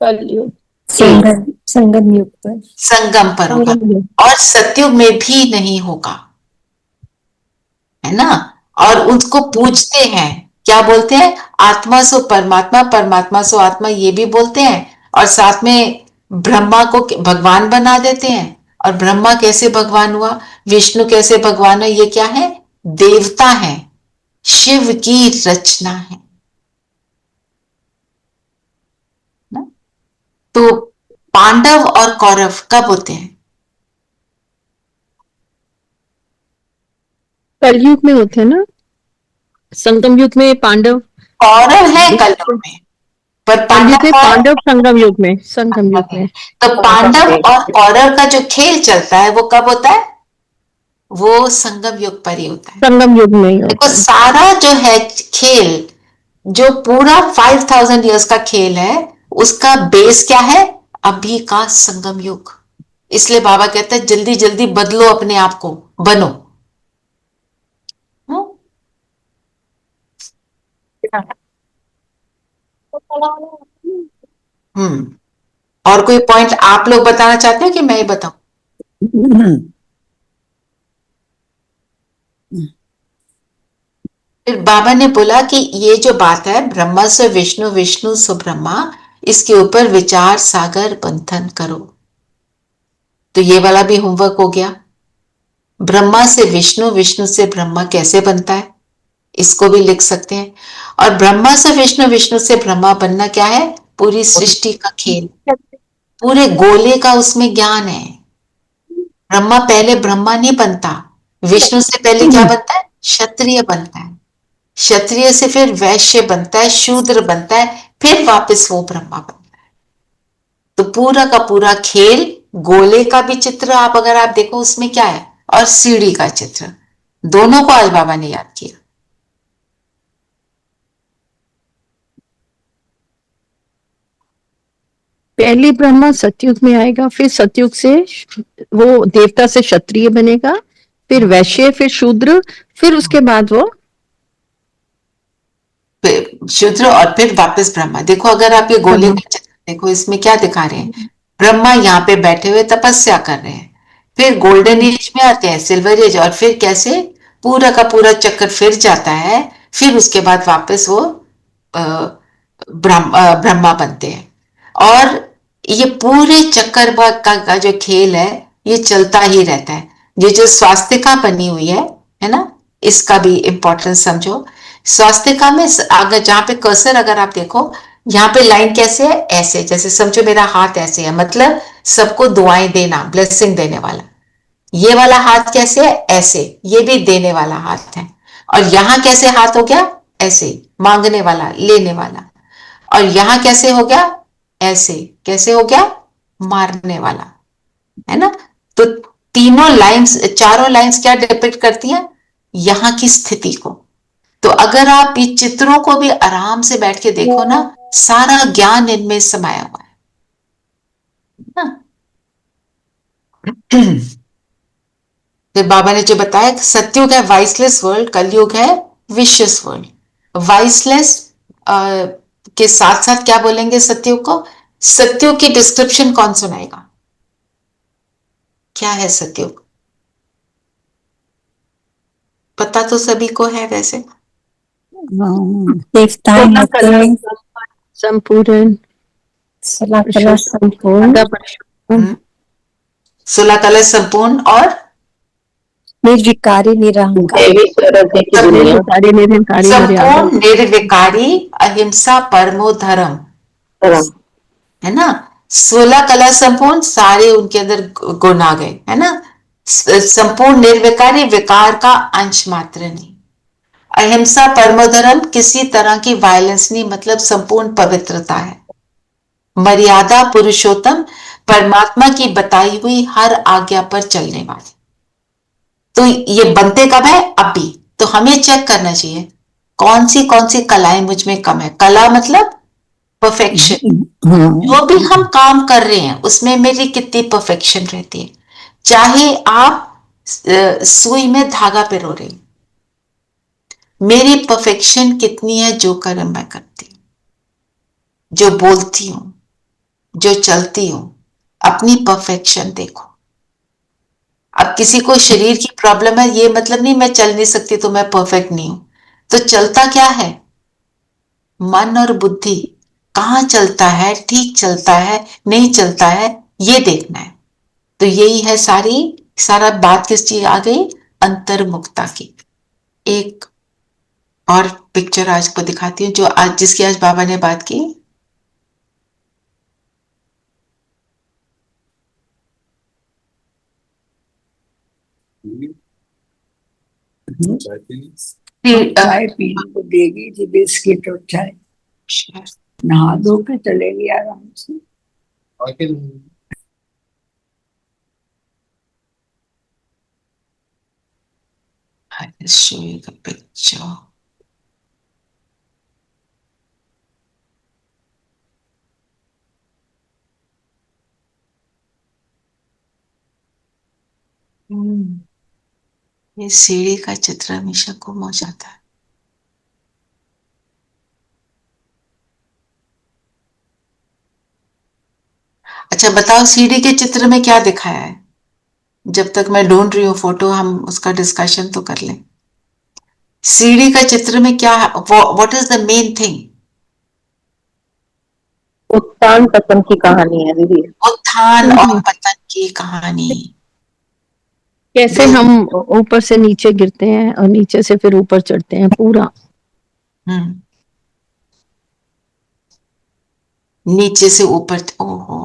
कलयुग, संगम युग पर। संगम पर होगा, संगम युग, और सतयुग में भी नहीं होगा, है ना? और उसको पूछते हैं, क्या बोलते हैं? आत्मा सो परमात्मा, परमात्मा सो आत्मा, ये भी बोलते हैं। और साथ में ब्रह्मा को भगवान बना देते हैं। और ब्रह्मा कैसे भगवान हुआ, विष्णु कैसे भगवान है? ये क्या है? देवता है, शिव की रचना है ना? तो पांडव और कौरव कब होते हैं? कलयुग में होते हैं ना? संगम युग में पांडव, कौरव है कलयुग में, पर कलयुग में पांडव है। पांडव, संगम युग में, संगम युग ओके, में। तो पांडव और कौरव का जो खेल चलता है वो कब होता है? वो संगम युग पर ही होता है। संगम युग में ही देखो होता है। सारा जो है खेल, जो पूरा 5000 इयर्स का खेल है, उसका बेस क्या है? अभी का संगम युग। इसलिए बाबा कहते हैं जल्दी जल्दी बदलो अपने आप को, बनो। हम्म? और कोई पॉइंट आप लोग बताना चाहते हो कि मैं ही बताऊं? फिर बाबा ने बोला कि ये जो बात है, ब्रह्मा से विष्णु, विष्णु से ब्रह्मा, इसके ऊपर विचार सागर मंथन करो। तो ये वाला भी होमवर्क हो गया। ब्रह्मा से विष्णु, विष्णु से ब्रह्मा कैसे बनता है, इसको भी लिख सकते हैं। और ब्रह्मा से विष्णु, विष्णु से ब्रह्मा बनना क्या है? पूरी सृष्टि का खेल, पूरे गोले का उसमें ज्ञान है। ब्रह्मा पहले ब्रह्मा नहीं बनता, विष्णु से पहले क्या बनता है? क्षत्रिय बनता है, क्षत्रिय से फिर वैश्य बनता है, शूद्र बनता है, फिर वापस वो ब्रह्मा बनता है। तो पूरा का पूरा खेल, गोले का भी चित्र आप अगर आप देखो उसमें क्या है, और सीढ़ी का चित्र, दोनों को आज बाबा ने याद किया। पहले ब्रह्मा सतयुग में आएगा, फिर सतयुग से वो देवता से क्षत्रिय बनेगा, फिर वैश्य, फिर शूद्र, फिर उसके बाद वो शूद्र, और फिर वापस ब्रह्मा। देखो अगर आप ये गोले का चित्र देखो, इसमें क्या दिखा रहे हैं? ब्रह्मा यहाँ पे बैठे हुए तपस्या कर रहे हैं, फिर गोल्डन एज में आते हैं, सिल्वर एज, और फिर कैसे पूरा का पूरा चक्कर फिर जाता है, फिर उसके बाद वापस वो ब्रह्मा बनते हैं। और ये पूरे चक्कर का जो खेल है, ये चलता ही रहता है। ये जो स्वास्तिका बनी हुई है ना, इसका भी इंपॉर्टेंस समझो। स्वास्तिका में अगर जहां पे कर्सर अगर आप देखो, यहाँ पे लाइन कैसे है? ऐसे, जैसे समझो मेरा हाथ ऐसे है, मतलब सबको दुआएं देना, ब्लेसिंग देने वाला। ये वाला हाथ कैसे है? ऐसे, ये भी देने वाला हाथ है। और यहां कैसे हाथ हो गया? ऐसे, मांगने वाला, लेने वाला। और यहां कैसे हो गया? ऐसे, कैसे हो गया? मारने वाला, है ना? तो तीनों लाइंस, चारों लाइंस क्या डिपिक्ट करती हैं? यहां की स्थिति को। तो अगर आप ये चित्रों को भी आराम से बैठ के देखो ना, सारा ज्ञान इनमें समाया हुआ है ना? फिर बाबा ने जो बताया, सतयुग है वाइसलेस वर्ल्ड, कलयुग है विशियस वर्ल्ड। वाइसलेस के साथ साथ क्या बोलेंगे सतयुग को? सतयुग की डिस्क्रिप्शन कौन सुनाएगा? क्या है सतयुग? पता तो सभी को है वैसे। देवताएं होते हैं, संपूर्ण, सला कला संपूर्ण, सुलह कलश संपूर्ण और निर्विकारी निरहंकार, निरंकारी, निरंकारी, संपूर्ण निर्विकारी, अहिंसा परमो धर्म, है ना? 16 कला संपूर्ण, सारे उनके अंदर गुण आ गए, है ना? संपूर्ण निर्विकारी, विकार का अंश मात्र नहीं। अहिंसा परमो धर्म, किसी तरह की वायलेंस नहीं, मतलब संपूर्ण पवित्रता है। मर्यादा पुरुषोत्तम, परमात्मा की बताई हुई हर आज्ञा पर चलने वाले। तो ये बनते कब है? अभी। तो हमें चेक करना चाहिए कौन सी कलाएं मुझ में कम है। कला मतलब परफेक्शन, जो भी हम काम कर रहे हैं उसमें मेरी कितनी परफेक्शन रहती है। चाहे आप सुई में धागा पिरो रही। मेरी परफेक्शन कितनी है, जो कर्म मैं करती हूँ, जो बोलती हूँ, जो चलती हूँ, अपनी परफेक्शन देखो। अब किसी को शरीर की प्रॉब्लम है, ये मतलब नहीं मैं चल नहीं सकती तो मैं परफेक्ट नहीं हूं। तो चलता क्या है, मन और बुद्धि कहाँ चलता है, ठीक चलता है नहीं चलता है, ये देखना है। तो यही है सारा बात किस चीज आ गई, अंतर्मुखता की। एक और पिक्चर आज को दिखाती हूँ, जो आज जिसकी आज बाबा ने बात की। चाय पीने को देगी थी, बिस्किट और चाय। नहा धो के चलेगी आराम से। I will show you the picture. ये सीढ़ी का चित्र हमेशा गुम हो जाता है। अच्छा बताओ, सीढ़ी के चित्र में क्या दिखाया है? जब तक मैं ढूंढ रही हूँ फोटो, हम उसका डिस्कशन तो कर लें। सीढ़ी का चित्र में क्या, what is the main thing? उत्थान पतन की कहानी है दीदी। उत्थान और पतन की कहानी। कैसे हम ऊपर से नीचे गिरते हैं और नीचे से फिर ऊपर चढ़ते हैं पूरा। नीचे से ऊपर, ओहो,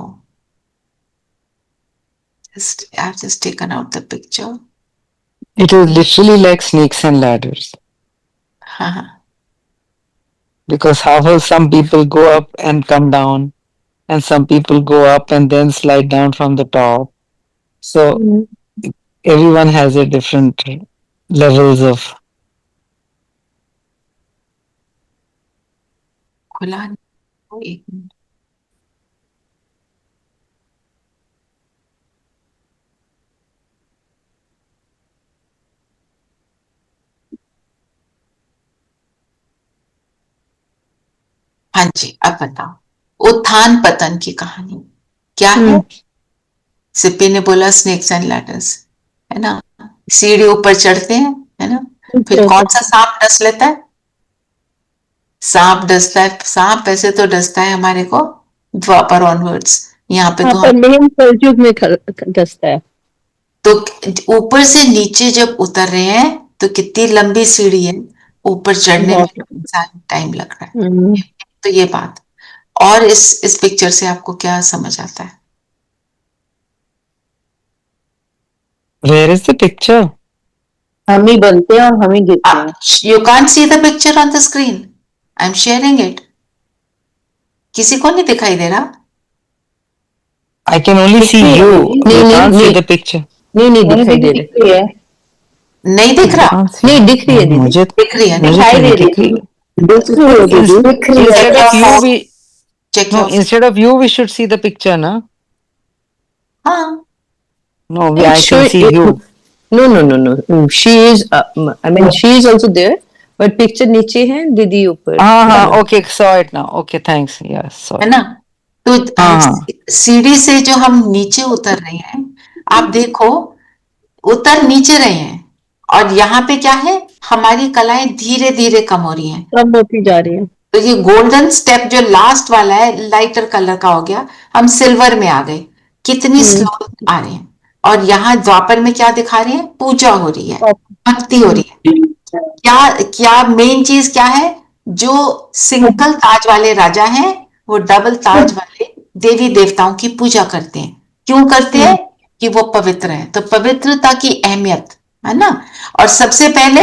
I've just taken out the picture. It is literally like snakes and ladders. Because how some people go up and come down, and some people go up and then slide down from the top. So everyone has a different levels of. खुला एक minute. हाँ जी, अब बताओ, उत्थान पतन की कहानी क्या है? सिप्पी ने बोला स्नेक्स एंड लैडर्स, है ना। सीढ़ी ऊपर चढ़ते हैं, है ना, फिर कौन सा सांप डस लेता है? सांप डसता है। सांप वैसे तो डसता है हमारे को द्वापर ऑनवर्ड्स, यहाँ पे तो मेन कलयुग में डसता है। तो ऊपर से नीचे जब उतर रहे हैं तो कितनी लंबी सीढ़ी है, ऊपर चढ़ने में टाइम लग रहा है। तो ये बात। और इस पिक्चर से आपको क्या समझ आता है? Where is the picture? हम ही बनते हैं और हम ही गिरते हैं। You can't see the picture on the screen. I'm sharing it. किसी को नहीं दिखाई दे रहा? I can only see you. You can't see the picture. नहीं दिखाई दे रही है। नहीं दिख रहा? नहीं दिख रही है दीदी। मुझे दिख रही है, दिखाई दे रही है। Instead of you, we check no. your Instead of you, we should see the picture, na? हाँ। No, I can see you. No. She is. I mean, she is also there. But picture नीचे है, दीदी ऊपर। हाँ, okay, saw it now. Okay, thanks. Yeah, saw है it. ना। तो सीढ़ी से जो हम नीचे उतर रहे हैं, आप देखो, उतर नीचे रहे हैं, और यहाँ पे क्या है, हमारी कलाएं धीरे धीरे कम हो रही हैं, कम होती जा रही है। तो ये गोल्डन स्टेप जो लास्ट वाला है, लाइटर कलर का हो गया, हम सिल्वर में आ गए। कितनी स्लो आ रहे हैं। और यहाँ द्वापर में क्या दिखा रहे हैं, पूजा हो रही है, भक्ति हो रही है। क्या मेन चीज क्या है, जो सिंगल ताज वाले राजा हैं वो डबल ताज वाले देवी देवताओं की पूजा करते हैं। क्यों करते हैं? कि वो पवित्र है। तो पवित्रता की अहमियत है ना। और सबसे पहले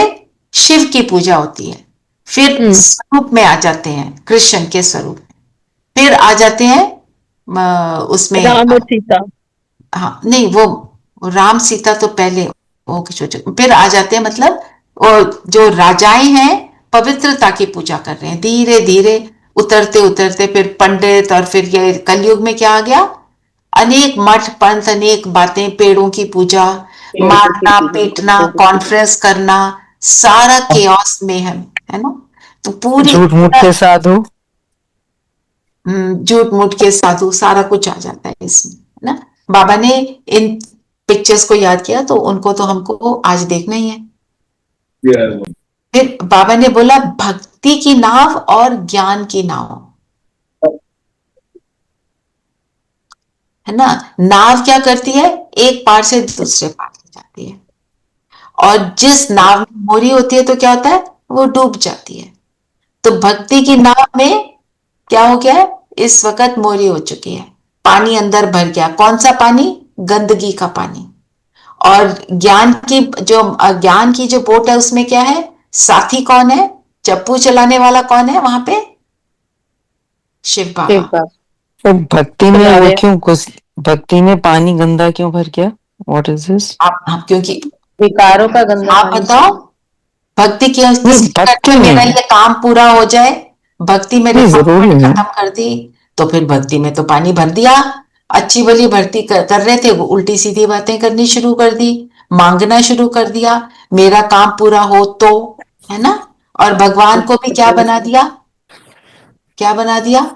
शिव की पूजा होती है, फिर स्वरूप में आ जाते हैं, कृष्ण के स्वरूप में, फिर आ जाते हैं उसमें राम और सीता। हाँ नहीं, वो राम सीता तो पहले, फिर आ जाते हैं, मतलब और जो राजाएं हैं पवित्रता की पूजा कर रहे हैं, धीरे धीरे उतरते उतरते फिर पंडित, और फिर ये कलयुग में क्या आ गया, अनेक मठ पंथ, अनेक बातें, पेड़ों की पूजा, मारना पीटना, कॉन्फ्रेंस करना, सारा केओस में है ना। तो पूरी झूठ मूठ के साधु, झूठ मूठ के साधु, सारा कुछ आ जाता है इसमें, है ना। बाबा ने इन पिक्चर्स को याद किया तो उनको तो हमको आज देखना ही है। फिर बाबा ने बोला भक्ति की नाव और ज्ञान की नाव, है ना। नाव क्या करती है, एक पार से दूसरे पार ले जाती है, और जिस नाव में मोरी होती है तो क्या होता है, वो डूब जाती है। तो भक्ति की नाव में क्या हो गया है, इस वक्त मोरी हो चुकी है, पानी अंदर भर गया। कौन सा पानी, गंदगी का पानी। और ज्ञान की जो बोट है उसमें क्या है, साथी कौन है, चप्पू चलाने वाला कौन है वहां पे, शिव बाबा। तो भक्ति में वो क्यों भक्ति में पानी गंदा क्यों भर गया? What is this? आप क्योंकि विकारों का गंदा आप बताओ, भक्ति की भक्ति मेरा ये काम पूरा हो जाए, भक्ति मेरे खत्म कर दी, तो फिर भक्ति में तो पानी भर दिया। अच्छी भली भक्ति कर रहे थे, वो उल्टी सीधी बातें करनी शुरू कर दी, मांगना शुरू कर दिया, मेरा काम पूरा हो तो, है ना। और भगवान को भी क्या बना दिया, क्या बना दिया,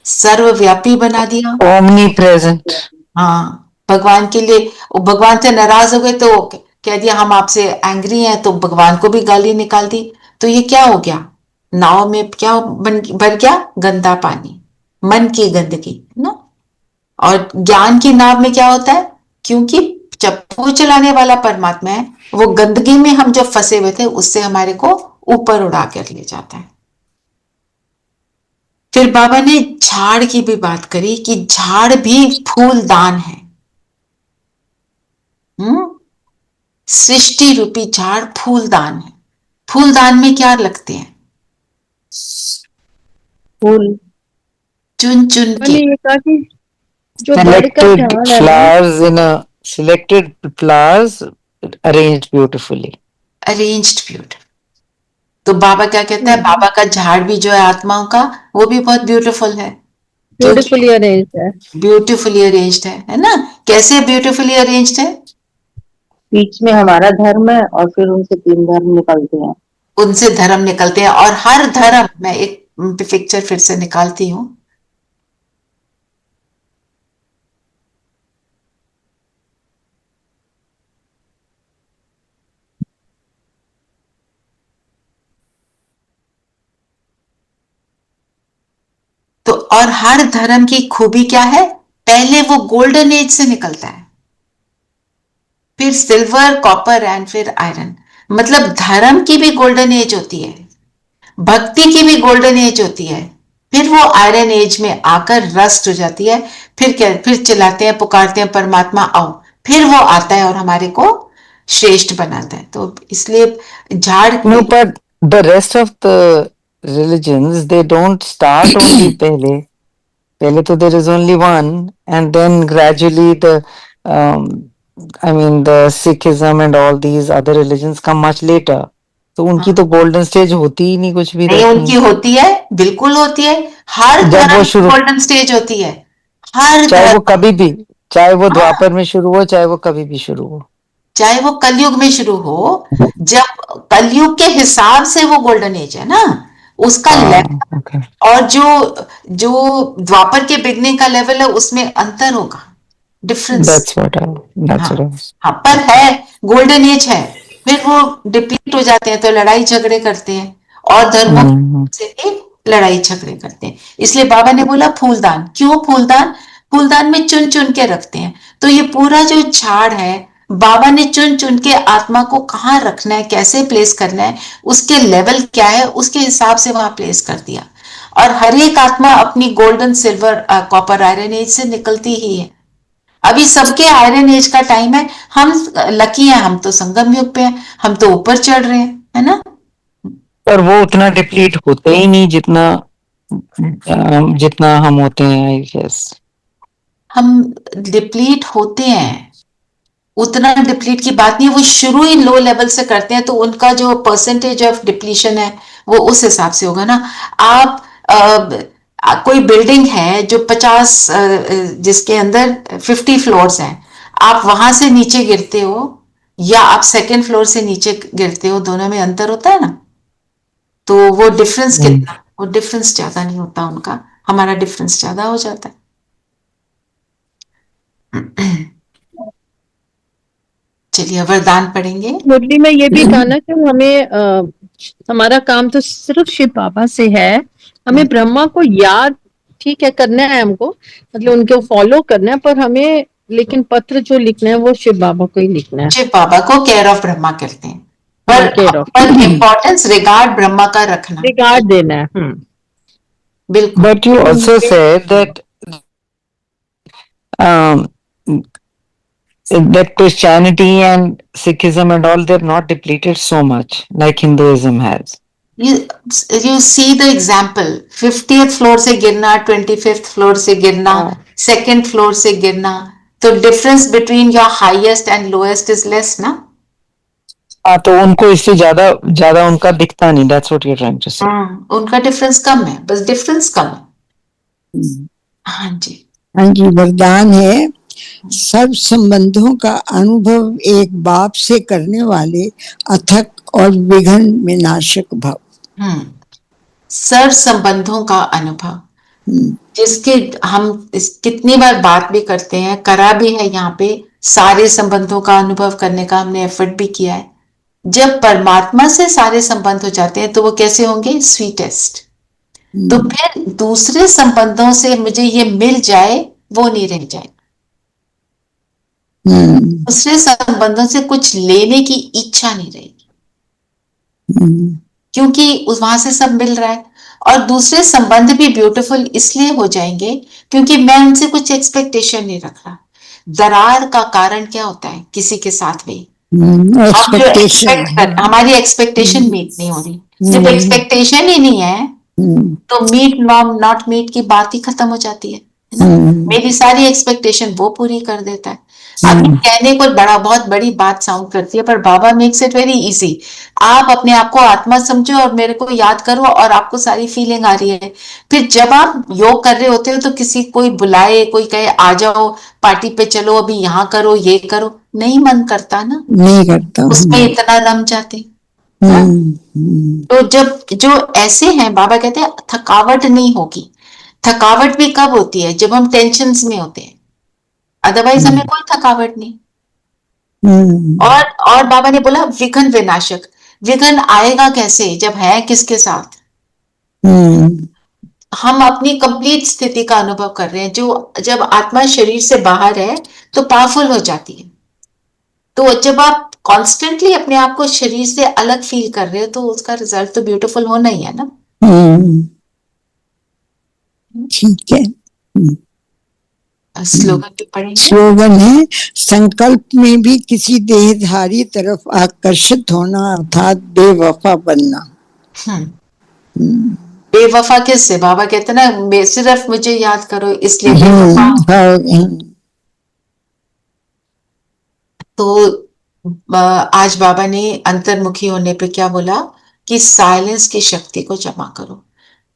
सर्वव्यापी बना दिया, ओमनी प्रेजेंट। हाँ, भगवान के लिए, भगवान से नाराज हो गए तो कह दिया हम आपसे एंग्री हैं, तो भगवान को भी गाली निकाल दी। तो ये क्या हो गया, नाव में क्या भर गया, गंदा पानी, मन की गंदगी, है ना। और ज्ञान की नाव में क्या होता है, क्योंकि चप्पू चलाने वाला परमात्मा है, वो गंदगी में हम जब फंसे हुए थे उससे हमारे को ऊपर उड़ा कर ले जाता है। फिर बाबा ने झाड़ की भी बात करी कि झाड़ भी फूलदान है। सृष्टि रूपी झाड़ फूलदान है। फूलदान में क्या लगते हैं, फूल चुन चुन के, ये कहा कि जो selected flowers in a selected flowers arranged beautifully. Arranged beautiful. तो बाबा क्या कहता है, बाबा का झाड़ भी जो है आत्माओं का, वो भी बहुत ब्यूटीफुल है, ब्यूटीफुली अरेंज्ड है, ब्यूटीफुली अरेंज्ड है ना। कैसे ब्यूटीफुली अरेंज्ड है, बीच में हमारा धर्म है और फिर उनसे 3 धर्म निकलते हैं, उनसे धर्म निकलते हैं, और हर धर्म, मैं एक पिक्चर फिर से निकालती हूँ, तो और हर धर्म की खूबी क्या है, पहले वो गोल्डन एज से निकलता है, फिर सिल्वर, कॉपर एंड फिर आयरन। मतलब धर्म की भी गोल्डन एज होती है, भक्ति की भी गोल्डन एज होती है, फिर वो आयरन एज में आकर रस्ट हो जाती है। फिर क्या, फिर चिल्लाते हैं, पुकारते हैं परमात्मा आओ, फिर वो आता है और हमारे को श्रेष्ठ बनाता है। तो इसलिए झाड़, No, but the rest of the religions, they don't start only पहले तो there is only one, and then gradually the Sikhism and all these other religions come much later. तो उनकी तो गोल्डन स्टेज होती ही नहीं, कुछ भी नहीं, उनकी होती है, बिल्कुल होती है, हर धर्म की गोल्डन स्टेज होती है, हर चाहे वो कभी भी, चाहे वो द्वापर में शुरू हो, चाहे वो कभी भी शुरू हो, चाहे वो कलयुग में शुरू हो, जब कलयुग के हिसाब से वो गोल्डन एज है ना, उसका लेवल, और जो द्वापर के बिगनिंग का लेवल है उसमें अंतर होगा, डिफरेंस। हाँ, पर है गोल्डन एज है, फिर वो डिप्लीट हो जाते हैं तो लड़ाई झगड़े करते हैं, और धर्मों से भी लड़ाई झगड़े करते हैं। इसलिए बाबा ने बोला फूलदान। क्यों फूलदान, फूलदान में चुन चुन के रखते हैं। तो ये पूरा जो झाड़ है, बाबा ने चुन चुन के आत्मा को कहाँ रखना है, कैसे प्लेस करना है, उसके लेवल क्या है, उसके हिसाब से वहां प्लेस कर दिया। और हर एक आत्मा अपनी golden, silver, copper, iron age से निकलती ही है। अभी सबके आयरन एज का टाइम है, हम लकी हैं, हम तो संगम युग पे हैं, हम तो ऊपर चढ़ रहे हैं, है ना। पर वो उतना डिप्लीट होते ही नहीं जितना हम होते हैं, आई गेस। हम डिप्लीट होते हैं, उतना डिप्लीट की बात नहीं है, वो शुरू ही लो लेवल से करते हैं, तो उनका जो परसेंटेज ऑफ डिप्लीशन है वो उस हिसाब से होगा ना। आप कोई बिल्डिंग है जो 50, जिसके अंदर 50 फ्लोर्स हैं, आप वहां से नीचे गिरते हो या आप सेकंड फ्लोर से नीचे गिरते हो, दोनों में अंतर होता है ना। तो वो डिफरेंस कितना, वो डिफरेंस ज्यादा नहीं होता उनका, हमारा डिफरेंस ज्यादा हो जाता है। चलिए वरदान पढ़ेंगे। मुरली में ये भी था ना कि हमें हमारा काम तो सिर्फ शिव बाबा से है, हमें ब्रह्मा को याद ठीक है करना है हमको, मतलब उनको फॉलो करना है, पर हमें लेकिन पत्र जो लिखना है वो शिव बाबा को ही लिखना है। शिव बाबा को केयर ऑफ ब्रह्मा कहते हैं, हाँ, केयर ऑफ पर इम्पोर्टेंस रिगार्ड ब्रह्मा का रखना। रिगार्ड देना है। बिल्कुल। But you also said that um, that Christianity and Sikhism and all, they're not depleted so much like Hinduism has. You see the example, 50th floor से गिरना, 25th floor से गिरना, second floor से गिरना, तो difference between your highest and lowest is less ना। हाँ, तो उनको इससे ज्यादा ज्यादा उनका दिखता नहीं, that's what you're trying to say. उनका डिफरेंस कम है, बस डिफरेंस कम है। हाँ जी। हाँ जी, वरदान है, सब संबंधों का अनुभव एक बाप से करने वाले अथक और विघ्न विनाशक भाव। सर्व संबंधों का अनुभव, जिसके हम कितनी बार बात भी करते हैं, करा भी है, यहाँ पे सारे संबंधों का अनुभव करने का हमने एफर्ट भी किया है। जब परमात्मा से सारे संबंध हो जाते हैं तो वो कैसे होंगे, स्वीटेस्ट। तो फिर दूसरे संबंधों से मुझे ये मिल जाए वो नहीं रह जाएगा। दूसरे संबंधों से कुछ लेने की इच्छा नहीं रहेगी, क्योंकि वहां से सब मिल रहा है। और दूसरे संबंध भी ब्यूटीफुल इसलिए हो जाएंगे क्योंकि मैं उनसे कुछ एक्सपेक्टेशन नहीं रख रहा। दरार का कारण क्या होता है, किसी के साथ भी एक्सपेक्टेशन, हमारी एक्सपेक्टेशन मीट नहीं हो रही। जब एक्सपेक्टेशन ही नहीं है तो मीट नॉट मीट की बात ही खत्म हो जाती है ना। मेरी सारी एक्सपेक्टेशन वो पूरी कर देता है। अभी कहने को बहुत बड़ी बात साउंड करती है, पर बाबा मेक्स इट वेरी इजी। आप अपने आप को आत्मा समझो और मेरे को याद करो और आपको सारी फीलिंग आ रही है। फिर जब आप योग कर रहे होते हो तो किसी कोई बुलाए, कोई कहे आ जाओ पार्टी पे चलो, अभी यहाँ करो ये करो, नहीं मन करता ना, नहीं करता, उसमें इतना रम जाते। तो जब जो ऐसे हैं, बाबा कहते हैं थकावट नहीं होगी। थकावट भी कब होती है, जब हम टेंशन में होते हैं, अदरवाइज हमें कोई थकावट नहीं। और बाबा ने बोला विघ्न विनाशक, विघ्न आएगा कैसे, जब है किसके साथ, हम अपनी कंप्लीट स्थिति का अनुभव कर रहे हैं। जो जब आत्मा शरीर से बाहर है तो पावरफुल हो जाती है। तो जब आप कॉन्स्टेंटली अपने आप को शरीर से अलग फील कर रहे हो तो उसका रिजल्ट तो ब्यूटीफुल होना ही है ना। ठीक है। स्लोगन भी पढ़ेंगे। स्लोगन है, संकल्प में भी किसी देहधारी तरफ आकर्षित होना अर्थात बेवफा बनना। बेवफा किससे, बाबा कहते ना सिर्फ मुझे याद करो इसलिए बेवफा। तो आज बाबा ने अंतर्मुखी होने पे क्या बोला कि साइलेंस की शक्ति को जमा करो।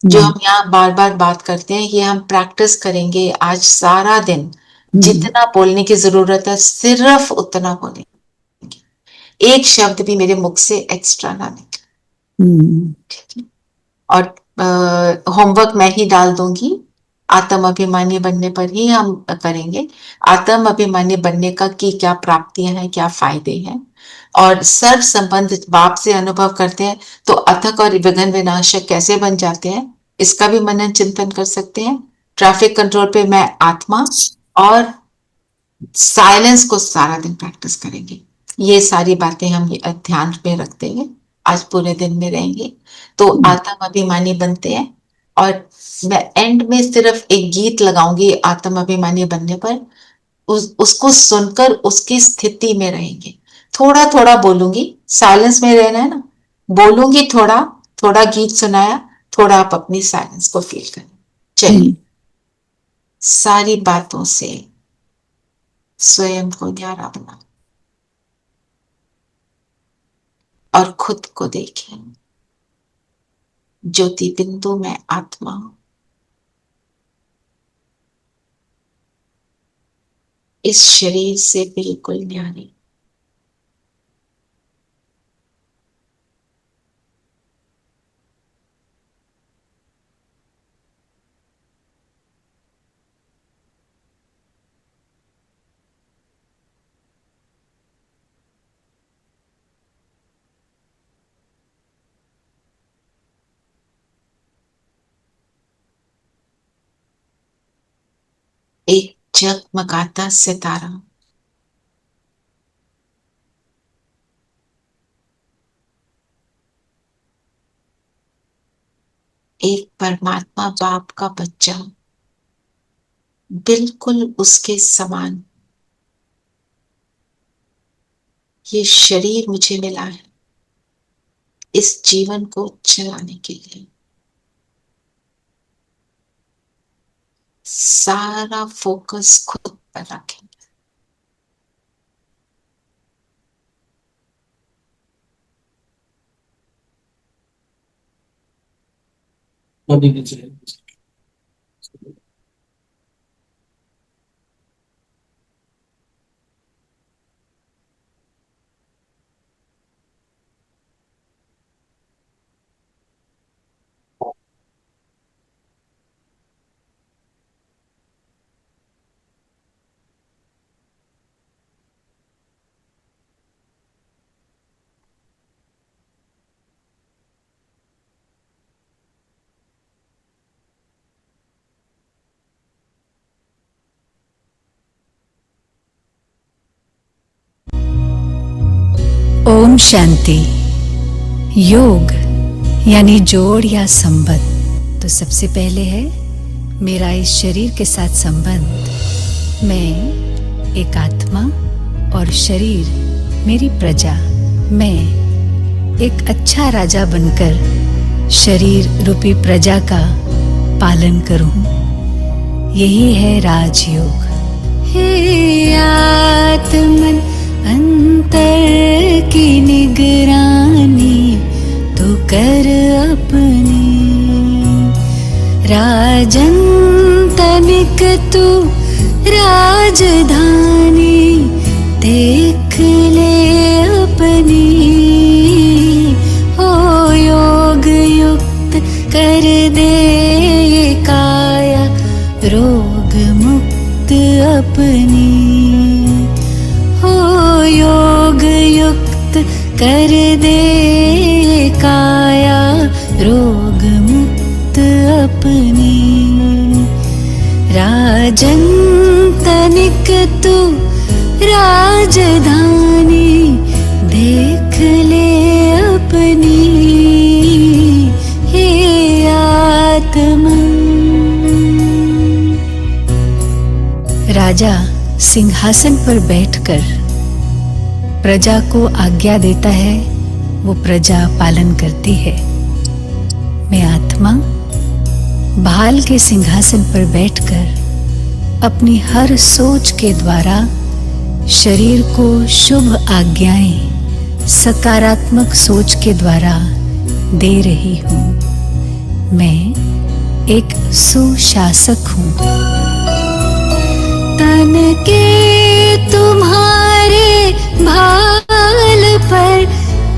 जो हम यहाँ बार बार बात करते हैं ये हम प्रैक्टिस करेंगे आज सारा दिन। जितना बोलने की जरूरत है सिर्फ उतना बोलेंगे, एक शब्द भी मेरे मुख से एक्स्ट्रा ना निकले। और होमवर्क मैं ही डाल दूंगी, आत्म अभिमानी बनने पर ही हम करेंगे। आत्म अभिमानी बनने का की क्या प्राप्तियां हैं, क्या फायदे हैं, और सर्व संबंध बाप से अनुभव करते हैं तो अथक और विघ्न विनाशक कैसे बन जाते हैं, इसका भी मनन चिंतन कर सकते हैं। ट्रैफिक कंट्रोल पे मैं आत्मा और साइलेंस को सारा दिन प्रैक्टिस करेंगे। ये सारी बातें हम ध्यान में रखते हैं, आज पूरे दिन में रहेंगे तो आत्म अभिमानी बनते हैं। और मैं एंड में सिर्फ एक गीत लगाऊंगी आत्म अभिमानी बनने पर, उसको सुनकर उसकी स्थिति में रहेंगे। थोड़ा थोड़ा बोलूंगी, साइलेंस में रहना है ना, बोलूंगी थोड़ा थोड़ा, गीत सुनाया थोड़ा, आप अपनी साइलेंस को फील करें। चलिए, सारी बातों से स्वयं को न्यारा बना और खुद को देखें, ज्योति बिंदु में आत्मा हूं। इस शरीर से बिल्कुल न्यारी। एक जगमगाता सितारा, एक परमात्मा बाप का बच्चा, बिल्कुल उसके समान। ये शरीर मुझे मिला है इस जीवन को चलाने के लिए। सारा फोकस खुद पर रखें। ओम शांति। योग यानी जोड़ या संबंध। तो सबसे पहले है मेरा इस शरीर के साथ संबंध। मैं एक आत्मा और शरीर मेरी प्रजा। मैं एक अच्छा राजा बनकर शरीर रूपी प्रजा का पालन करूं। यही है राजयोग। हे आत्मन अंतर की निगरानी तू कर अपनी। राजन तनिक तू राजधानी देख ले अपनी। हो योग युक्त कर दे ये काया रोग मुक्त अपनी। योग युक्त कर दे काया रोग मुक्त अपनी। राजन तनिक तू राजधानी देख ले अपनी। हे आत्मा। राजा सिंहासन पर बैठकर प्रजा को आज्ञा देता है, वो प्रजा पालन करती है। मैं आत्मा भाल के सिंहासन पर बैठकर अपनी हर सोच के द्वारा शरीर को शुभ आज्ञाएं सकारात्मक सोच के द्वारा दे रही हूँ। मैं एक सुशासक हूँ। तन के तुम्हारे भाल पर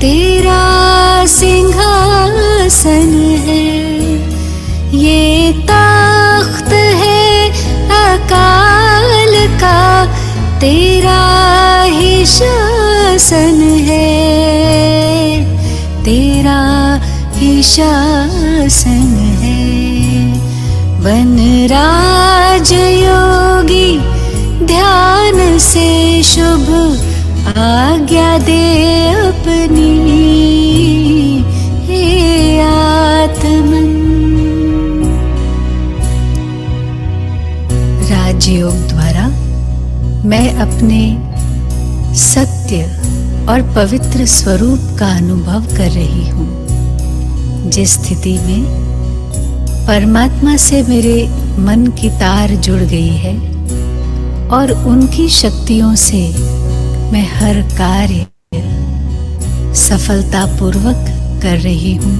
तेरा सिंहासन है। ये तख्त है अकाल का तेरा ही शासन है। तेरा ही शासन है। वन राज योगी ध्यान से शुभ आज्ञा दे अपनी। हे आत्मन। राजयोग द्वारा मैं अपने सत्य और पवित्र स्वरूप का अनुभव कर रही हूँ, जिस स्थिति में परमात्मा से मेरे मन की तार जुड़ गई है और उनकी शक्तियों से मैं हर कार्य सफलतापूर्वक कर रही हूँ,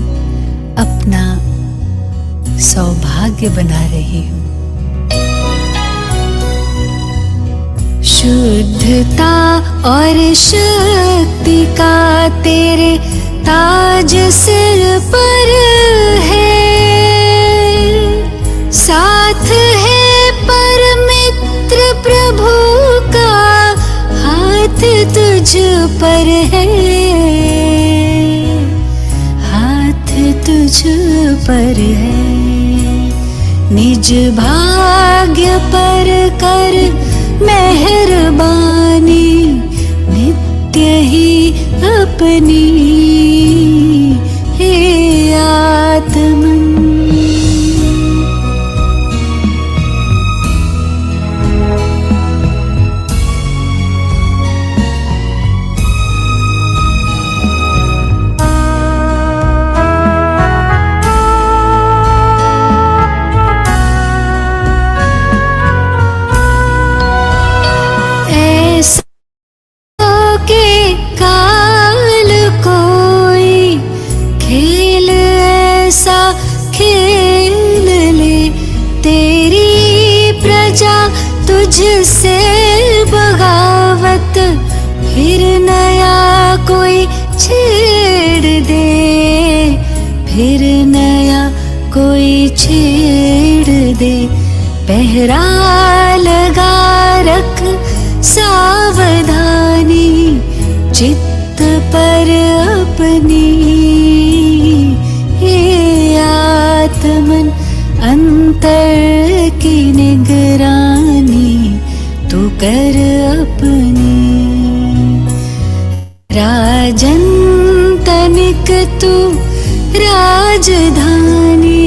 अपना सौभाग्य बना रही हूँ। शुद्धता और शक्ति का तेरे ताज सिर पर है, साथ है परमित्र प्रभु का हाथ तुझ पर है, हाथ तुझ पर है। निज भाग्य पर कर मेहरबानी, नित्य ही अपनी हे आत्मन। के काल कोई खेल ऐसा खेल ले, तेरी प्रजा तुझसे बगावत फिर नया कोई छेड़ दे, फिर नया कोई छेड़ दे। पहरा लगा रख सावधानी, चित्त पर अपनी हे आत्मन। अंतर की निगरानी तू कर अपनी, राजन तनिक तू राजधानी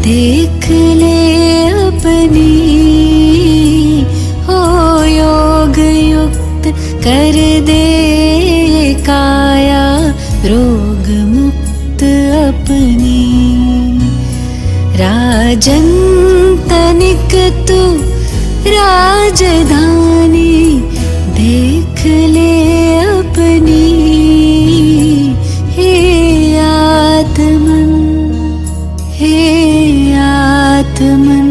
देख ले अपनी, हो योग युक्त कर दे काया रोग मुक्त अपनी। राजन तनिक तू राजधानी देख ले अपनी, हे आत्मन, हे आत्मन,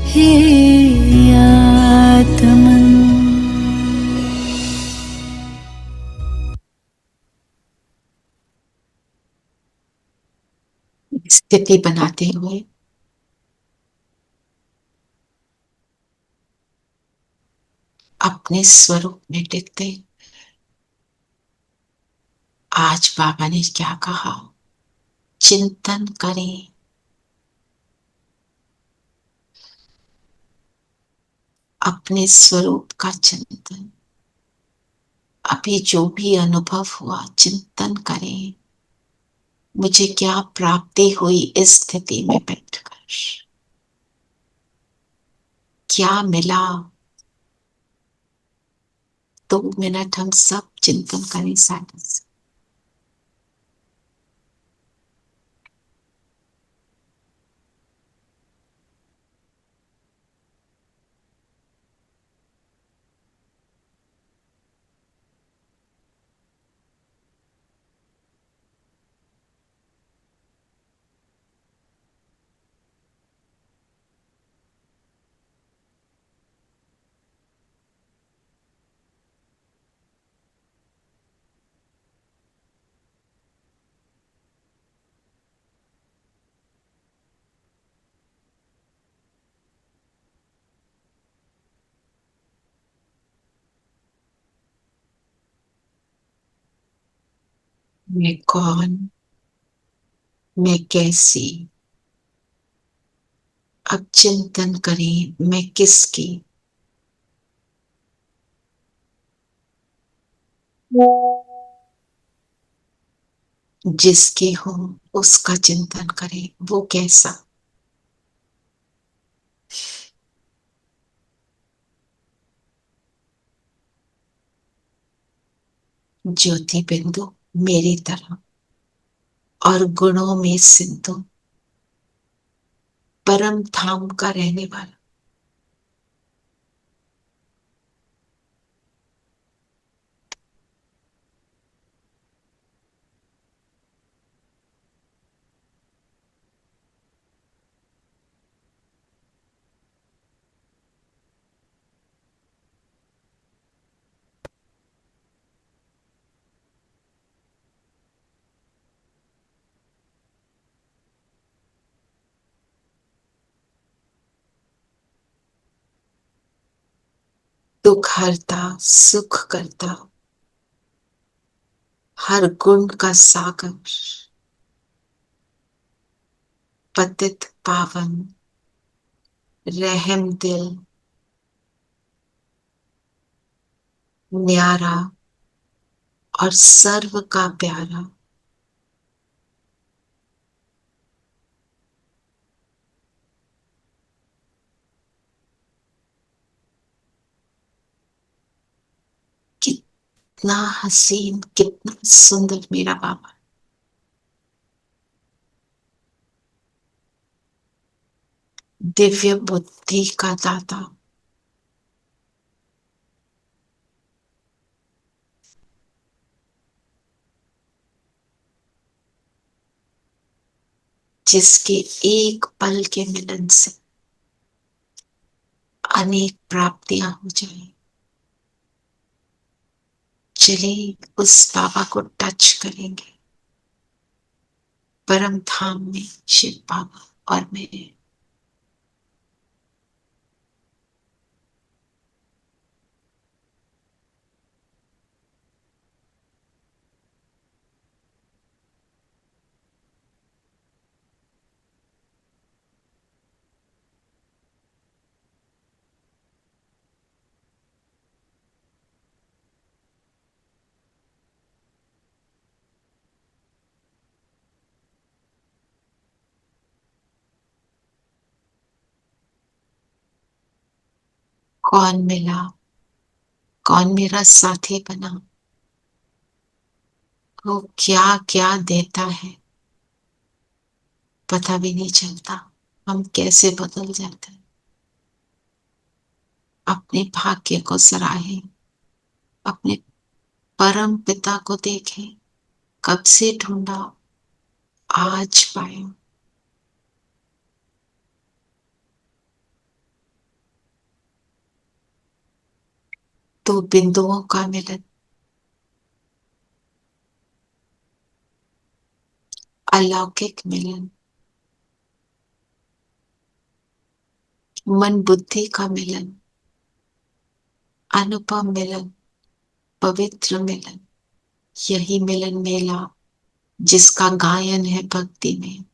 हे आत्मन। स्थिति बनाते हुए अपने स्वरूप में टिकते। आज बाबा ने क्या कहा? चिंतन करें, अपने स्वरूप का चिंतन। अभी जो भी अनुभव हुआ चिंतन करें, मुझे क्या प्राप्ति हुई इस स्थिति में बैठकर, क्या मिला। 2 मिनट हम सब चिंतन करें साइलेंस। मैं कौन, मैं कैसी। अब चिंतन करें, मैं किसकी। जिसके हो उसका चिंतन करें, वो कैसा। ज्योति बिंदु मेरी तरह और गुणों में सिंधु, परम धाम का रहने वाला। दुख हरता, सुख करता, हर गुण का सागर, पतित पावन, रहम दिल, न्यारा और सर्व का प्यारा, कितना हसीन, कितना सुंदर मेरा बाबा। दिव्य बुद्धि का दाता, जिसके एक पल के मिलन से अनेक प्राप्तियां हो जाए। चलिए उस बाबा को टच करेंगे, परम धाम में शिव बाबा और मैं। कौन मिला, कौन मेरा साथी बना, वो क्या क्या देता है पता भी नहीं चलता। हम कैसे बदल जाते हैं। अपने भाग्य को सराहें, अपने परम पिता को देखें, कब से ढूंढा, आज पाया। तो बिंदुओं का मिलन, अलौकिक मिलन, मन बुद्धि का मिलन, अनुपम मिलन, पवित्र मिलन। यही मिलन मेला जिसका गायन है भक्ति में।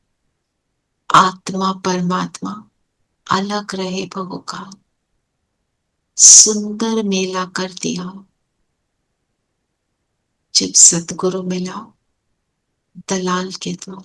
आत्मा परमात्मा अलग रहे बहुकाल, सुंदर मेला कर दिया जब सतगुरु मिला दलाल के द्वार।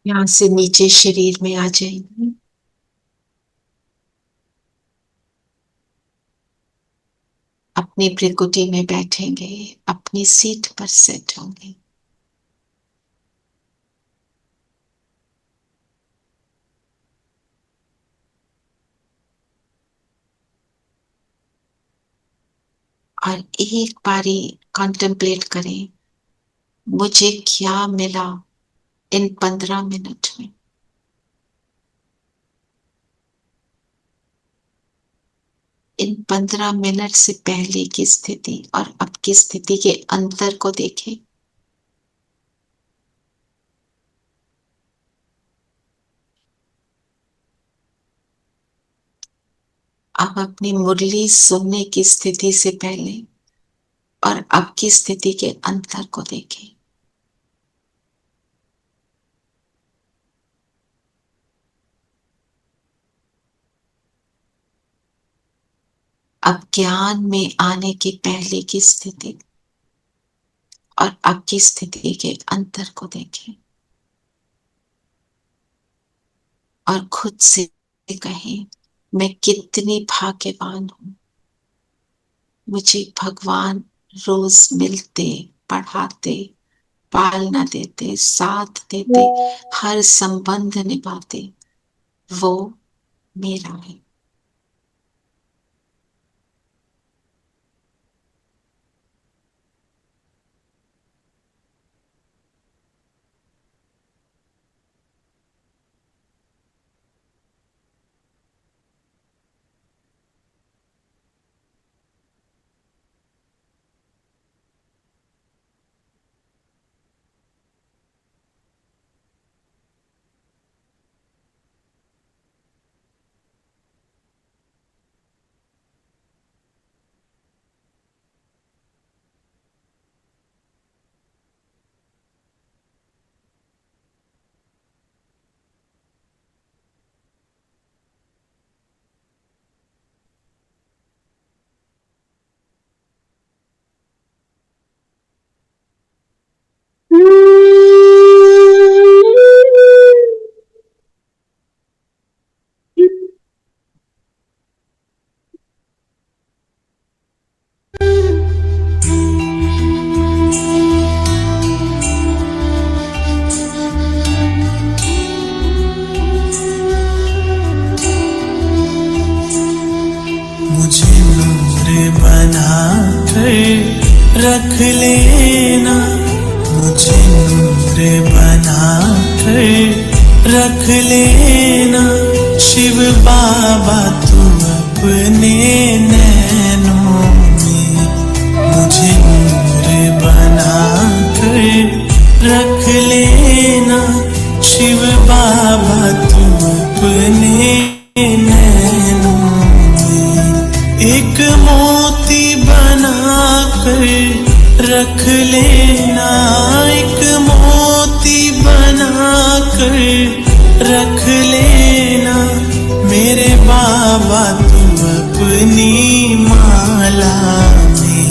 यहां से नीचे शरीर में आ जाएंगे। अपनी भृकुटी में बैठेंगे, अपनी सीट पर सेट होंगे। और एक बारी कॉन्टेम्पलेट करें, मुझे क्या मिला इन 15 मिनट में। इन 15 मिनट से पहले की स्थिति और अब की स्थिति के अंतर को देखें। अब अपनी मुरली सुनने की स्थिति से पहले और अब की स्थिति के अंतर को देखें। अब ज्ञान में आने की पहले की स्थिति और अब की स्थिति के अंतर को देखें और खुद से कहें, मैं कितनी भाग्यवान हूं। मुझे भगवान रोज मिलते, पढ़ाते, पालना देते, साथ देते, हर संबंध निभाते। वो मेरा है। बना कर रख लेना, मुझे नूर बना कर रख लेना। शिव बाबा तू अपने नैनों में मुझे नूर बना कर रख लेना। शिव बाबा तू अपने नैनों में एक मोती बना कर रख लेना, एक मोती बना कर रख लेना। मेरे बाबा तुम अपनी माला में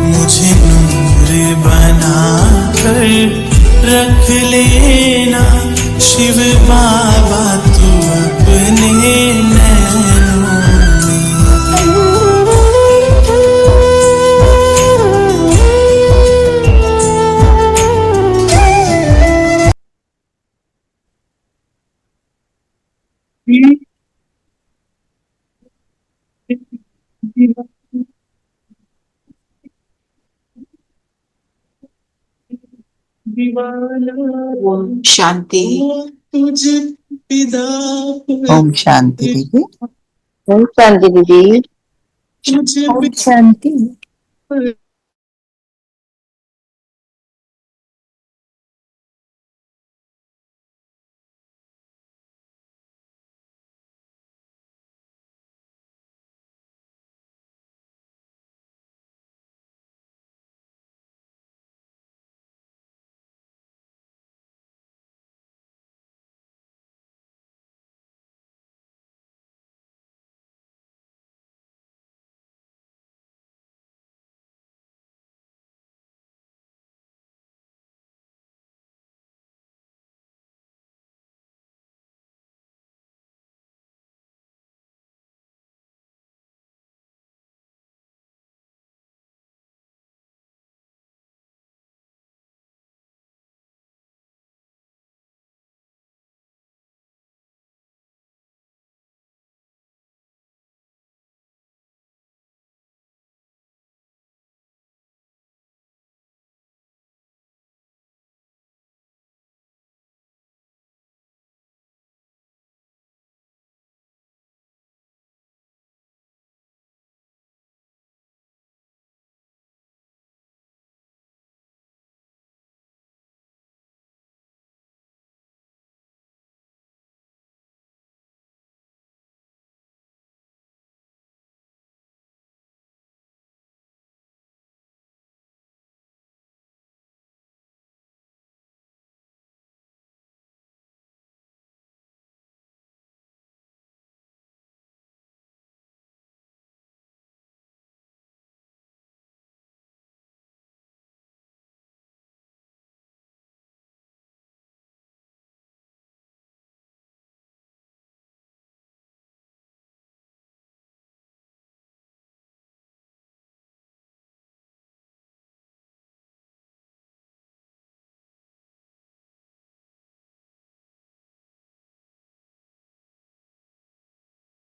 मुझे नूर बना कर रख लेना। शिव बाबा तू अपने नैनों में। ओम शांति। ओम शांति दीदी। ओम शांति दीदी। मुझे ओम शांति।